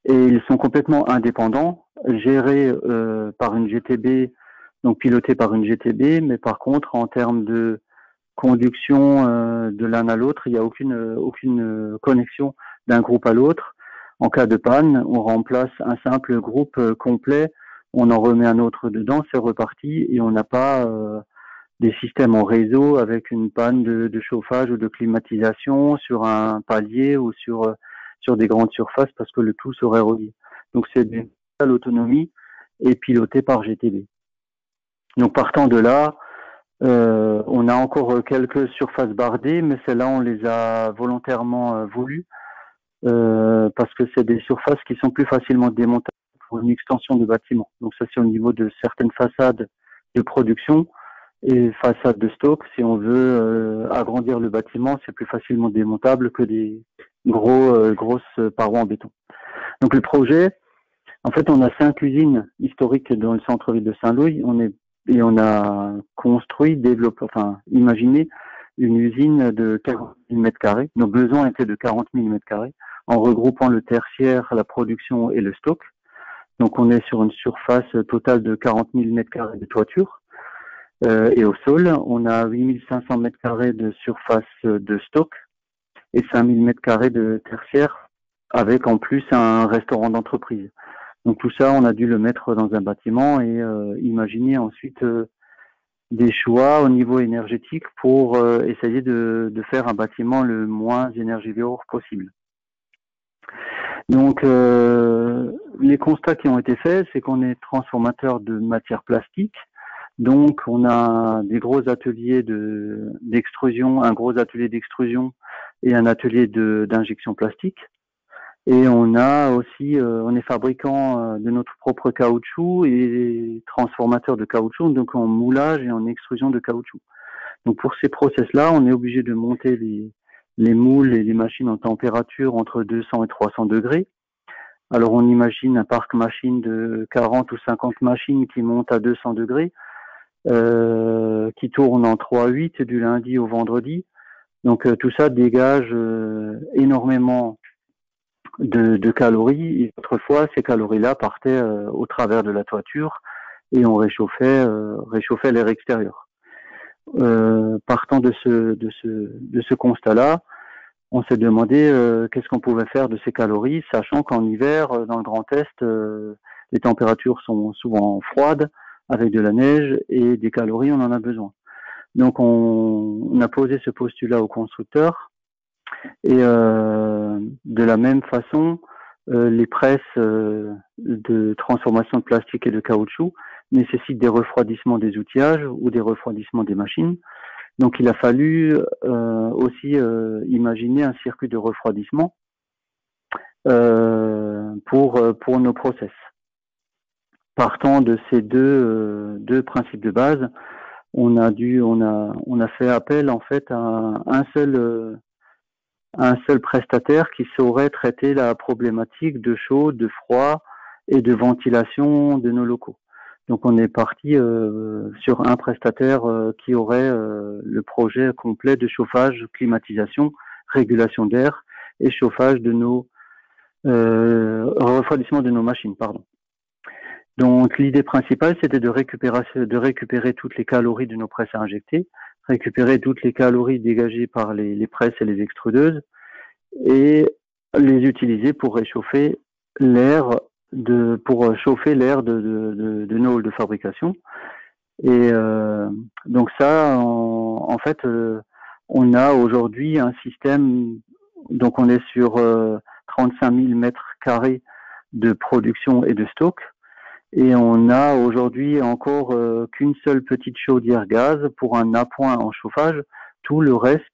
Et ils sont complètement indépendants, gérés par une GTB, donc pilotés par une GTB. Mais par contre, en termes de conduction de l'un à l'autre, il n'y a aucune connexion d'un groupe à l'autre. En cas de panne, on remplace un simple groupe complet, on en remet un autre dedans, c'est reparti, et on n'a pas des systèmes en réseau avec une panne de chauffage ou de climatisation sur un palier ou sur des grandes surfaces parce que le tout serait relié. Donc c'est une totale autonomie et piloté par GTB. Donc partant de là, on a encore quelques surfaces bardées, mais celles-là, on les a volontairement voulues parce que c'est des surfaces qui sont plus facilement démontables pour une extension de bâtiment. Donc ça, c'est au niveau de certaines façades de production et façades de stock. Si on veut agrandir le bâtiment, c'est plus facilement démontable que des grosses parois en béton. Donc le projet, en fait, on a 5 usines historiques dans le centre-ville de Saint-Louis. On a construit, imaginé une usine de 40 000 m². Nos besoins étaient de 40 000 m², en regroupant le tertiaire, la production et le stock. Donc on est sur une surface totale de 40 000 m² de toiture. Et au sol, on a 8 500 m² de surface de stock et 5 000 m² de tertiaire, avec en plus un restaurant d'entreprise. Donc tout ça, on a dû le mettre dans un bâtiment et imaginer ensuite des choix au niveau énergétique pour essayer de faire un bâtiment le moins énergivore possible. Donc les constats qui ont été faits, c'est qu'on est transformateur de matières plastiques. Donc on a des gros ateliers d'extrusion, un gros atelier d'extrusion et un atelier d'injection plastique. Et on a aussi, on est fabricant de notre propre caoutchouc et transformateur de caoutchouc, donc en moulage et en extrusion de caoutchouc. Donc pour ces process-là, on est obligé de monter les moules et les machines en température entre 200 et 300 degrés. Alors on imagine un parc machine de 40 ou 50 machines qui montent à 200 degrés, qui tournent en 3/8 du lundi au vendredi. Donc tout ça dégage énormément de calories. Et autrefois, ces calories-là partaient au travers de la toiture et on réchauffait l'air extérieur. Partant de ce constat-là, on s'est demandé qu'est-ce qu'on pouvait faire de ces calories, sachant qu'en hiver, dans le Grand Est, les températures sont souvent froides, avec de la neige et des calories, on en a besoin. Donc on a posé ce postulat au constructeur et de la même façon, les presses de transformation de plastique et de caoutchouc nécessitent des refroidissements des outillages ou des refroidissements des machines. Donc il a fallu aussi imaginer un circuit de refroidissement pour nos process. Partant de ces deux principes de base, on a fait appel en fait à un seul prestataire qui saurait traiter la problématique de chaud, de froid et de ventilation de nos locaux. Donc on est parti sur un prestataire qui aurait le projet complet de chauffage, climatisation, régulation d'air et chauffage de nos refroidissement de nos machines, pardon. Donc l'idée principale, c'était de récupérer toutes les calories de nos presses à injecter, récupérer toutes les calories dégagées par les presses et les extrudeuses et les utiliser pour réchauffer l'air chauffer l'air de nos halls de fabrication. Et donc ça, en fait, on a aujourd'hui un système, donc on est sur 35 000 m² de production et de stock. Et on a aujourd'hui encore qu'une seule petite chaudière gaz pour un appoint en chauffage. Tout le reste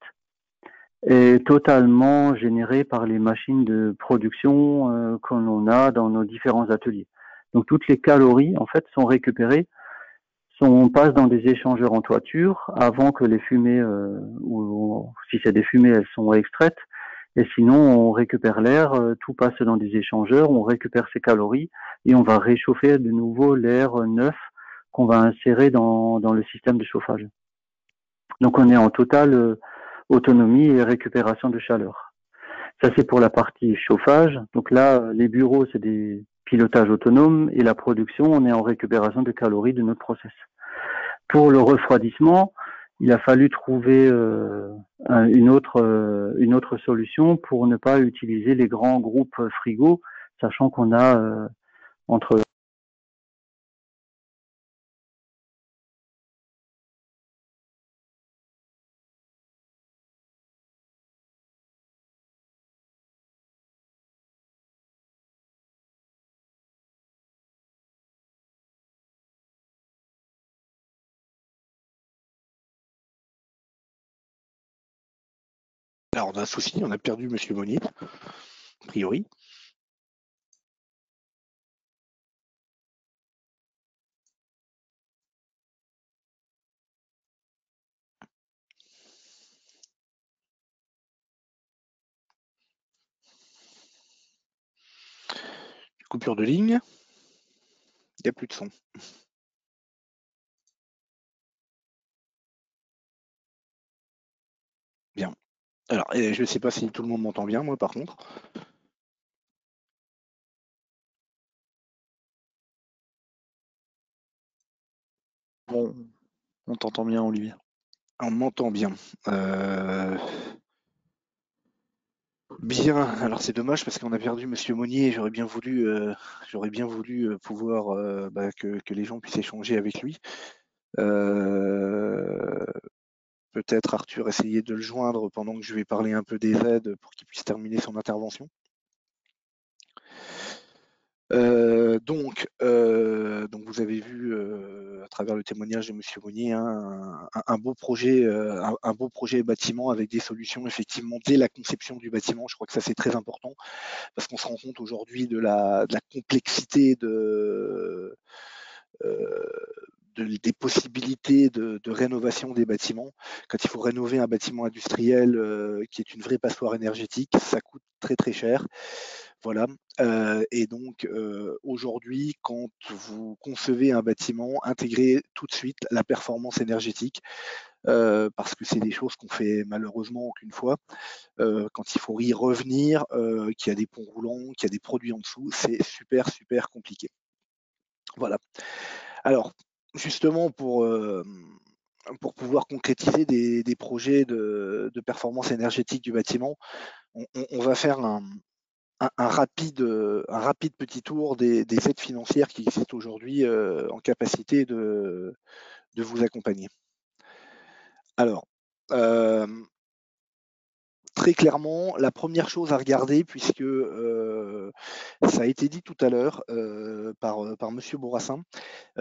est totalement généré par les machines de production que l'on a dans nos différents ateliers. Donc toutes les calories en fait sont récupérées, passent dans des échangeurs en toiture avant que les fumées, ou si c'est des fumées, elles sont extraites. Et sinon, on récupère l'air, tout passe dans des échangeurs, on récupère ces calories et on va réchauffer de nouveau l'air neuf qu'on va insérer dans le système de chauffage. Donc on est en totale autonomie et récupération de chaleur. Ça c'est pour la partie chauffage. Donc là, les bureaux, c'est des pilotages autonomes et la production, on est en récupération de calories de notre process. Pour le refroidissement, il a fallu trouver une autre solution pour ne pas utiliser les grands groupes frigos, sachant qu'on a entre Alors, on a un souci, on a perdu Monsieur Monnier, a priori. Coupure de ligne. Il n'y a plus de son. Alors, je ne sais pas si tout le monde m'entend bien, moi, par contre. Bon, on t'entend bien, Olivier. On m'entend bien. Bien, alors c'est dommage parce qu'on a perdu Monsieur Monnier et j'aurais bien voulu pouvoir que les gens puissent échanger avec lui. Peut-être Arthur essayer de le joindre pendant que je vais parler un peu des aides pour qu'il puisse terminer son intervention. Donc vous avez vu à travers le témoignage de Monsieur Monnier un beau projet, un beau projet bâtiment avec des solutions effectivement dès la conception du bâtiment. Je crois que ça c'est très important parce qu'on se rend compte aujourd'hui de la complexité des possibilités de rénovation des bâtiments. Quand il faut rénover un bâtiment industriel qui est une vraie passoire énergétique, ça coûte très très cher. Voilà. Et donc aujourd'hui, quand vous concevez un bâtiment, intégrez tout de suite la performance énergétique, parce que c'est des choses qu'on fait malheureusement qu'une fois. Quand il faut y revenir, qu'il y a des ponts roulants, qu'il y a des produits en dessous, c'est super super compliqué. Voilà. Alors, justement, pour pouvoir concrétiser des projets de performance énergétique du bâtiment, on va faire un rapide petit tour des aides financières qui existent aujourd'hui en capacité de vous accompagner. Alors, très clairement, la première chose à regarder, puisque ça a été dit tout à l'heure par Monsieur Bourassin,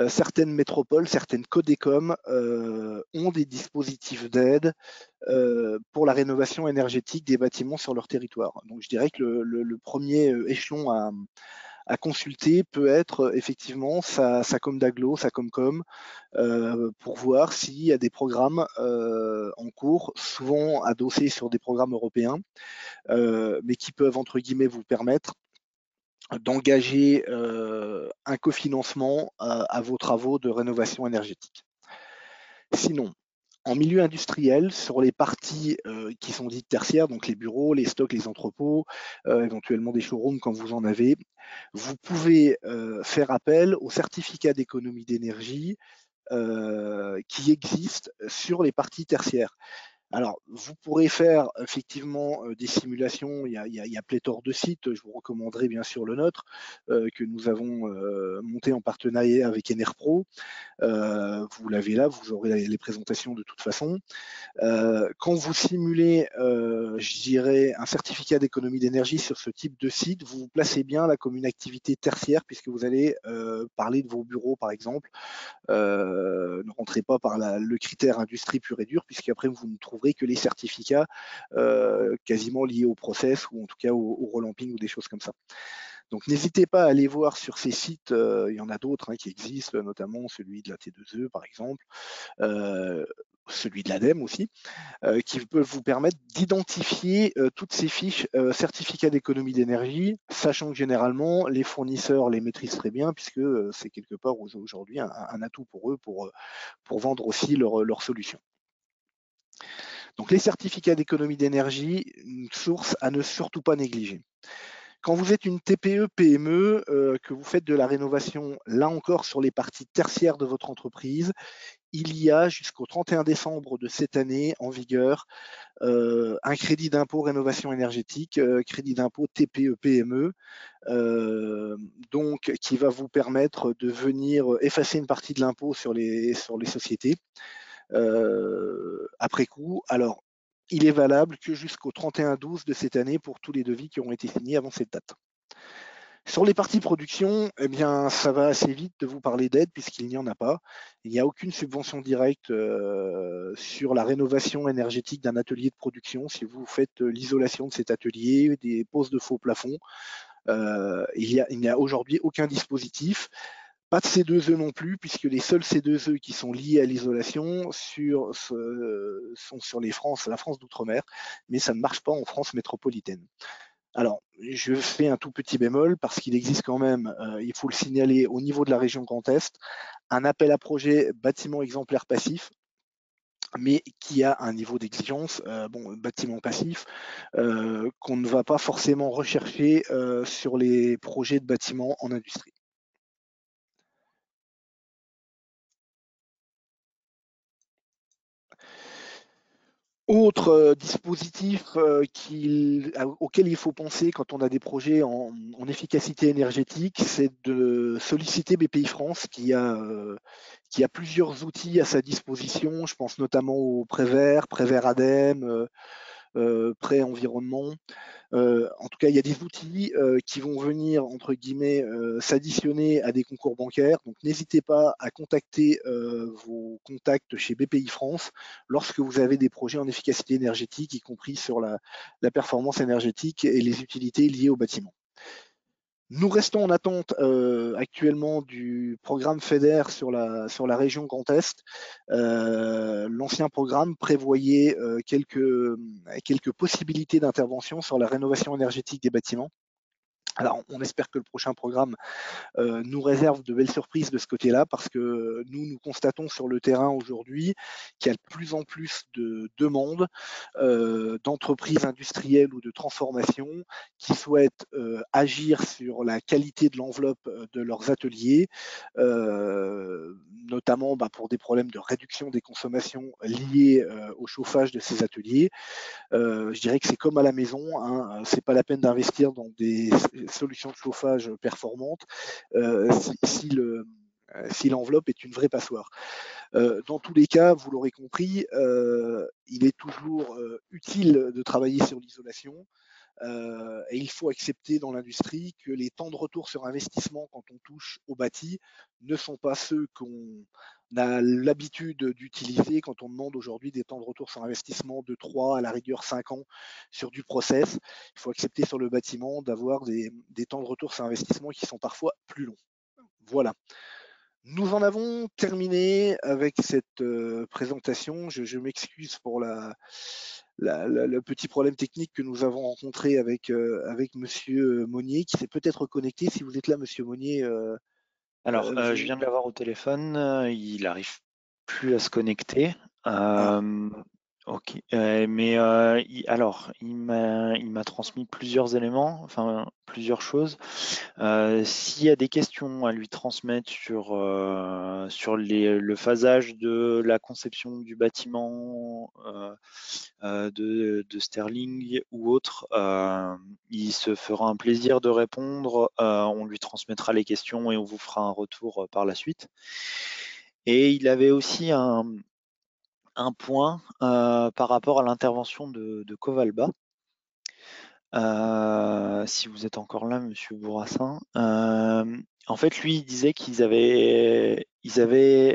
certaines métropoles, certaines Codecom ont des dispositifs d'aide pour la rénovation énergétique des bâtiments sur leur territoire. Donc je dirais que le premier échelon à consulter peut être effectivement sa com d'agglo, sa Comcom, pour voir s'il y a des programmes en cours, souvent adossés sur des programmes européens, mais qui peuvent entre guillemets vous permettre d'engager un cofinancement à vos travaux de rénovation énergétique. Sinon, en milieu industriel, sur les parties qui sont dites tertiaires, donc les bureaux, les stocks, les entrepôts, éventuellement des showrooms quand vous en avez, vous pouvez faire appel aux certificats d'économie d'énergie qui existent sur les parties tertiaires. Alors, vous pourrez faire effectivement des simulations, il y a pléthore de sites, je vous recommanderai bien sûr le nôtre, que nous avons monté en partenariat avec Enerpro. Vous l'avez là, vous aurez les présentations de toute façon. Quand vous simulez, je dirais, un certificat d'économie d'énergie sur ce type de site, vous vous placez bien là comme une activité tertiaire puisque vous allez parler de vos bureaux par exemple. Ne rentrez pas par le critère industrie pure et dure puisqu'après vous ne trouverez que les certificats quasiment liés au process ou en tout cas au relamping ou des choses comme ça. Donc n'hésitez pas à aller voir sur ces sites, il y en a d'autres qui existent, notamment celui de la T2E par exemple, celui de l'ADEME aussi, qui peuvent vous permettre d'identifier toutes ces fiches certificats d'économie d'énergie, sachant que généralement les fournisseurs les maîtrisent très bien puisque c'est quelque part aujourd'hui un atout pour eux pour vendre aussi leurs solutions. Donc les certificats d'économie d'énergie, une source à ne surtout pas négliger. Quand vous êtes une TPE, PME, que vous faites de la rénovation, là encore sur les parties tertiaires de votre entreprise, il y a jusqu'au 31 décembre de cette année en vigueur un crédit d'impôt rénovation énergétique, crédit d'impôt TPE-PME, donc qui va vous permettre de venir effacer une partie de l'impôt sur les sociétés après coup. Alors, il est valable que jusqu'au 31/12 de cette année pour tous les devis qui ont été signés avant cette date. Sur les parties production, eh bien, ça va assez vite de vous parler d'aide puisqu'il n'y en a pas. Il n'y a aucune subvention directe sur la rénovation énergétique d'un atelier de production. Si vous faites l'isolation de cet atelier, des poses de faux plafonds, il n'y a aujourd'hui aucun dispositif. Pas de C2E non plus, puisque les seuls C2E qui sont liés à l'isolation sont sur la France d'outre-mer, mais ça ne marche pas en France métropolitaine. Alors, je fais un tout petit bémol parce qu'il existe quand même, il faut le signaler au niveau de la région Grand Est, un appel à projet bâtiment exemplaire passif mais qui a un niveau d'exigence, bâtiment passif, qu'on ne va pas forcément rechercher sur les projets de bâtiments en industrie. Autre dispositif auquel il faut penser quand on a des projets en efficacité énergétique, c'est de solliciter BPI-France qui a plusieurs outils à sa disposition. Je pense notamment au Prévert ADEME, Prêt Environnement. En tout cas, il y a des outils qui vont venir, entre guillemets, s'additionner à des concours bancaires. Donc, n'hésitez pas à contacter vos contacts chez BPI France lorsque vous avez des projets en efficacité énergétique, y compris sur la performance énergétique et les utilités liées au bâtiment. Nous restons en attente actuellement du programme FEDER sur la région Grand Est. L'ancien programme prévoyait quelques possibilités d'intervention sur la rénovation énergétique des bâtiments. Alors, on espère que le prochain programme nous réserve de belles surprises de ce côté-là, parce que nous constatons sur le terrain aujourd'hui qu'il y a de plus en plus de demandes d'entreprises industrielles ou de transformation qui souhaitent agir sur la qualité de l'enveloppe de leurs ateliers, notamment pour des problèmes de réduction des consommations liées au chauffage de ces ateliers. Je dirais que c'est comme à la maison, hein, c'est pas la peine d'investir dans des solutions de chauffage performantes si l'enveloppe est une vraie passoire. Dans tous les cas, vous l'aurez compris, il est toujours utile de travailler sur l'isolation. Et il faut accepter dans l'industrie que les temps de retour sur investissement quand on touche au bâti ne sont pas ceux qu'on a l'habitude d'utiliser quand on demande aujourd'hui des temps de retour sur investissement de 3 à la rigueur 5 ans sur du process. Il faut accepter sur le bâtiment d'avoir des temps de retour sur investissement qui sont parfois plus longs. Voilà. Nous en avons terminé avec cette présentation. Je m'excuse pour le petit problème technique que nous avons rencontré avec Monsieur Monnier, qui s'est peut-être connecté. Si vous êtes là, Monsieur Monnier. Alors, je viens de l'avoir au téléphone. Il n'arrive plus à se connecter. Ok, mais alors, il m'a transmis plusieurs éléments, enfin plusieurs choses. S'il y a des questions à lui transmettre sur le phasage de la conception du bâtiment, de Sterling ou autre, il se fera un plaisir de répondre. On lui transmettra les questions et on vous fera un retour par la suite. Et il avait aussi un point par rapport à l'intervention de Covalba. Si vous êtes encore là, Monsieur Bourassin. En fait, lui, il disait qu'ils avaient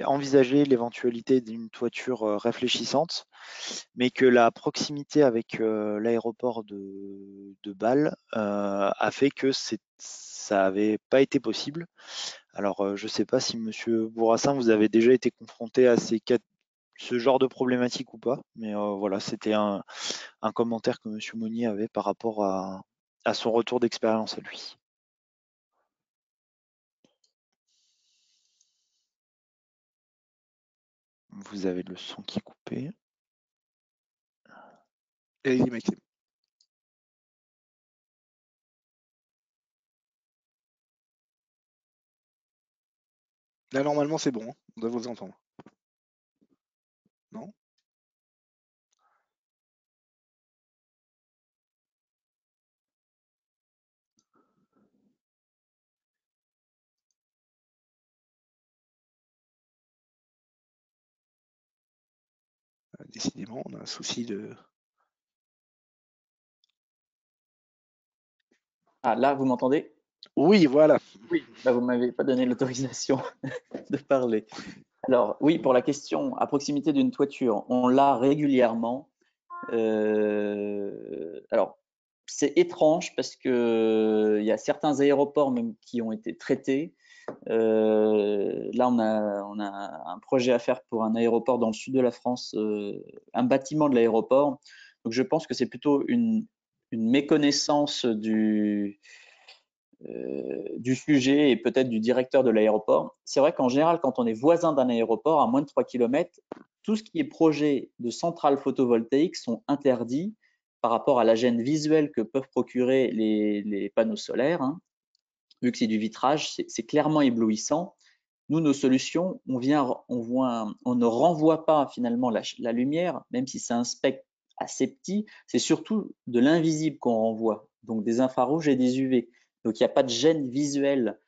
envisagé l'éventualité d'une toiture réfléchissante, mais que la proximité avec l'aéroport de Bâle a fait que ça n'avait pas été possible. Alors, je ne sais pas si Monsieur Bourassin, vous avez déjà été confronté à ce genre de problématique ou pas, mais voilà, c'était un commentaire que Monsieur Monnier avait par rapport à son retour d'expérience à lui. Vous avez le son qui est coupé. Allez-y, Maxime. Là, normalement, c'est bon. On doit vous entendre. Non ? Décidément, on a un souci de... Ah, là, vous m'entendez? Oui, voilà. Oui. Bah, vous ne m'avez pas donné l'autorisation de parler. Alors, oui, pour la question, à proximité d'une toiture, on l'a régulièrement. Alors, c'est étrange parce que il y a certains aéroports même qui ont été traités. Là, on a un projet à faire pour un aéroport dans le sud de la France, un bâtiment de l'aéroport. Donc, je pense que c'est plutôt une méconnaissance du sujet et peut-être du directeur de l'aéroport. C'est vrai qu'en général, quand on est voisin d'un aéroport à moins de 3 km, tout ce qui est projet de centrales photovoltaïques sont interdits par rapport à la gêne visuelle que peuvent procurer les panneaux solaires, hein. Vu que c'est du vitrage, c'est clairement éblouissant. Nous, nos solutions, on ne renvoie pas finalement la lumière, même si c'est un spectre assez petit, c'est surtout de l'invisible qu'on renvoie, donc des infrarouges et des UV. Donc il n'y a pas de gêne visuelle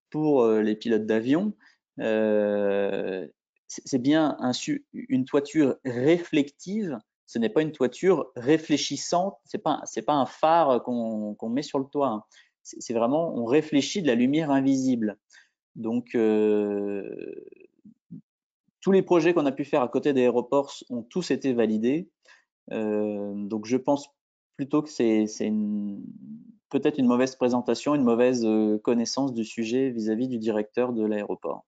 pour les pilotes d'avion. C'est bien une toiture réflective, ce n'est pas une toiture réfléchissante, c'est pas un phare qu'on met sur le toit, hein. C'est vraiment, on réfléchit de la lumière invisible. Donc, tous les projets qu'on a pu faire à côté des aéroports ont tous été validés. Donc, je pense plutôt que c'est peut-être une mauvaise présentation, une mauvaise connaissance du sujet vis-à-vis du directeur de l'aéroport.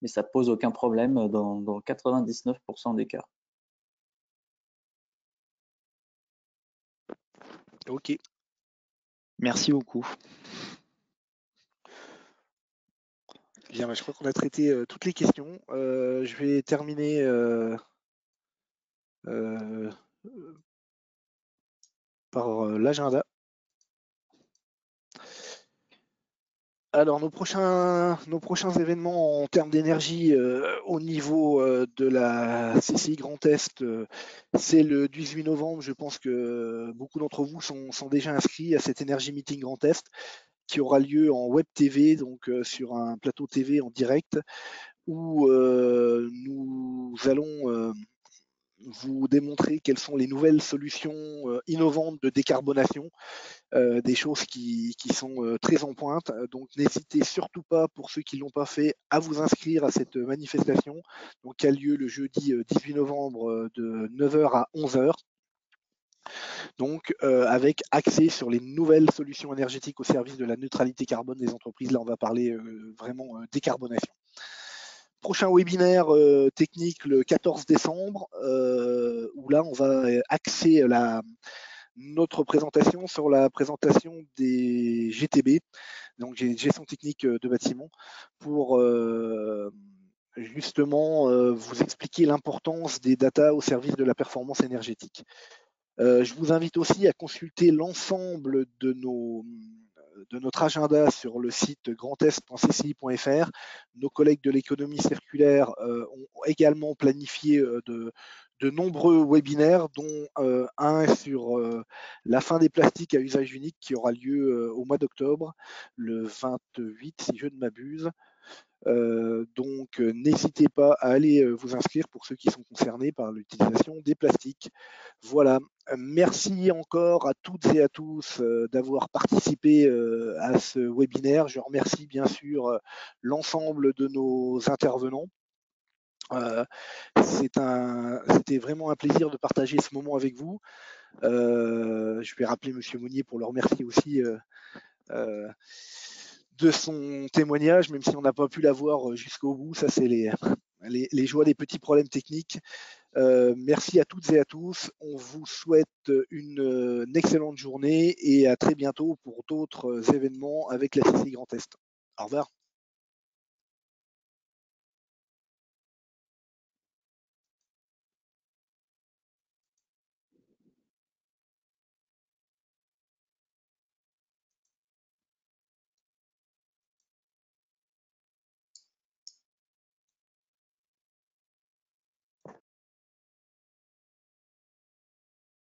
Mais ça pose aucun problème dans 99% des cas. Ok. Merci beaucoup. Bien, je crois qu'on a traité toutes les questions. Je vais terminer par l'agenda. Alors, nos prochains événements en termes d'énergie au niveau de la CCI Grand Est, c'est le 18 novembre. Je pense que beaucoup d'entre vous sont déjà inscrits à cet Energy Meeting Grand Est qui aura lieu en web TV, donc sur un plateau TV en direct, où nous allons vous démontrer quelles sont les nouvelles solutions innovantes de décarbonation, des choses qui sont très en pointe. Donc n'hésitez surtout pas, pour ceux qui ne l'ont pas fait, à vous inscrire à cette manifestation, donc, qui a lieu le jeudi 18 novembre de 9h à 11h. Donc, avec accès sur les nouvelles solutions énergétiques au service de la neutralité carbone des entreprises. Là, on va parler vraiment décarbonation. Prochain webinaire technique le 14 décembre, où là, on va axer notre présentation sur la présentation des GTB, donc gestion technique de bâtiment, pour justement vous expliquer l'importance des data au service de la performance énergétique. Je vous invite aussi à consulter l'ensemble de notre agenda sur le site grandest.cci.fr. Nos collègues de l'économie circulaire ont également planifié de nombreux webinaires, dont un sur la fin des plastiques à usage unique qui aura lieu au mois d'octobre, le 28 si je ne m'abuse. Donc n'hésitez pas à aller vous inscrire pour ceux qui sont concernés par l'utilisation des plastiques. Voilà, merci encore à toutes et à tous d'avoir participé à ce webinaire. Je remercie bien sûr l'ensemble de nos intervenants. C'était vraiment un plaisir de partager ce moment avec vous. Je vais rappeler Monsieur Monnier pour le remercier aussi de son témoignage, même si on n'a pas pu l'avoir jusqu'au bout. Ça, c'est les joies des petits problèmes techniques. Merci à toutes et à tous. On vous souhaite une excellente journée et à très bientôt pour d'autres événements avec la CCI Grand Est. Au revoir.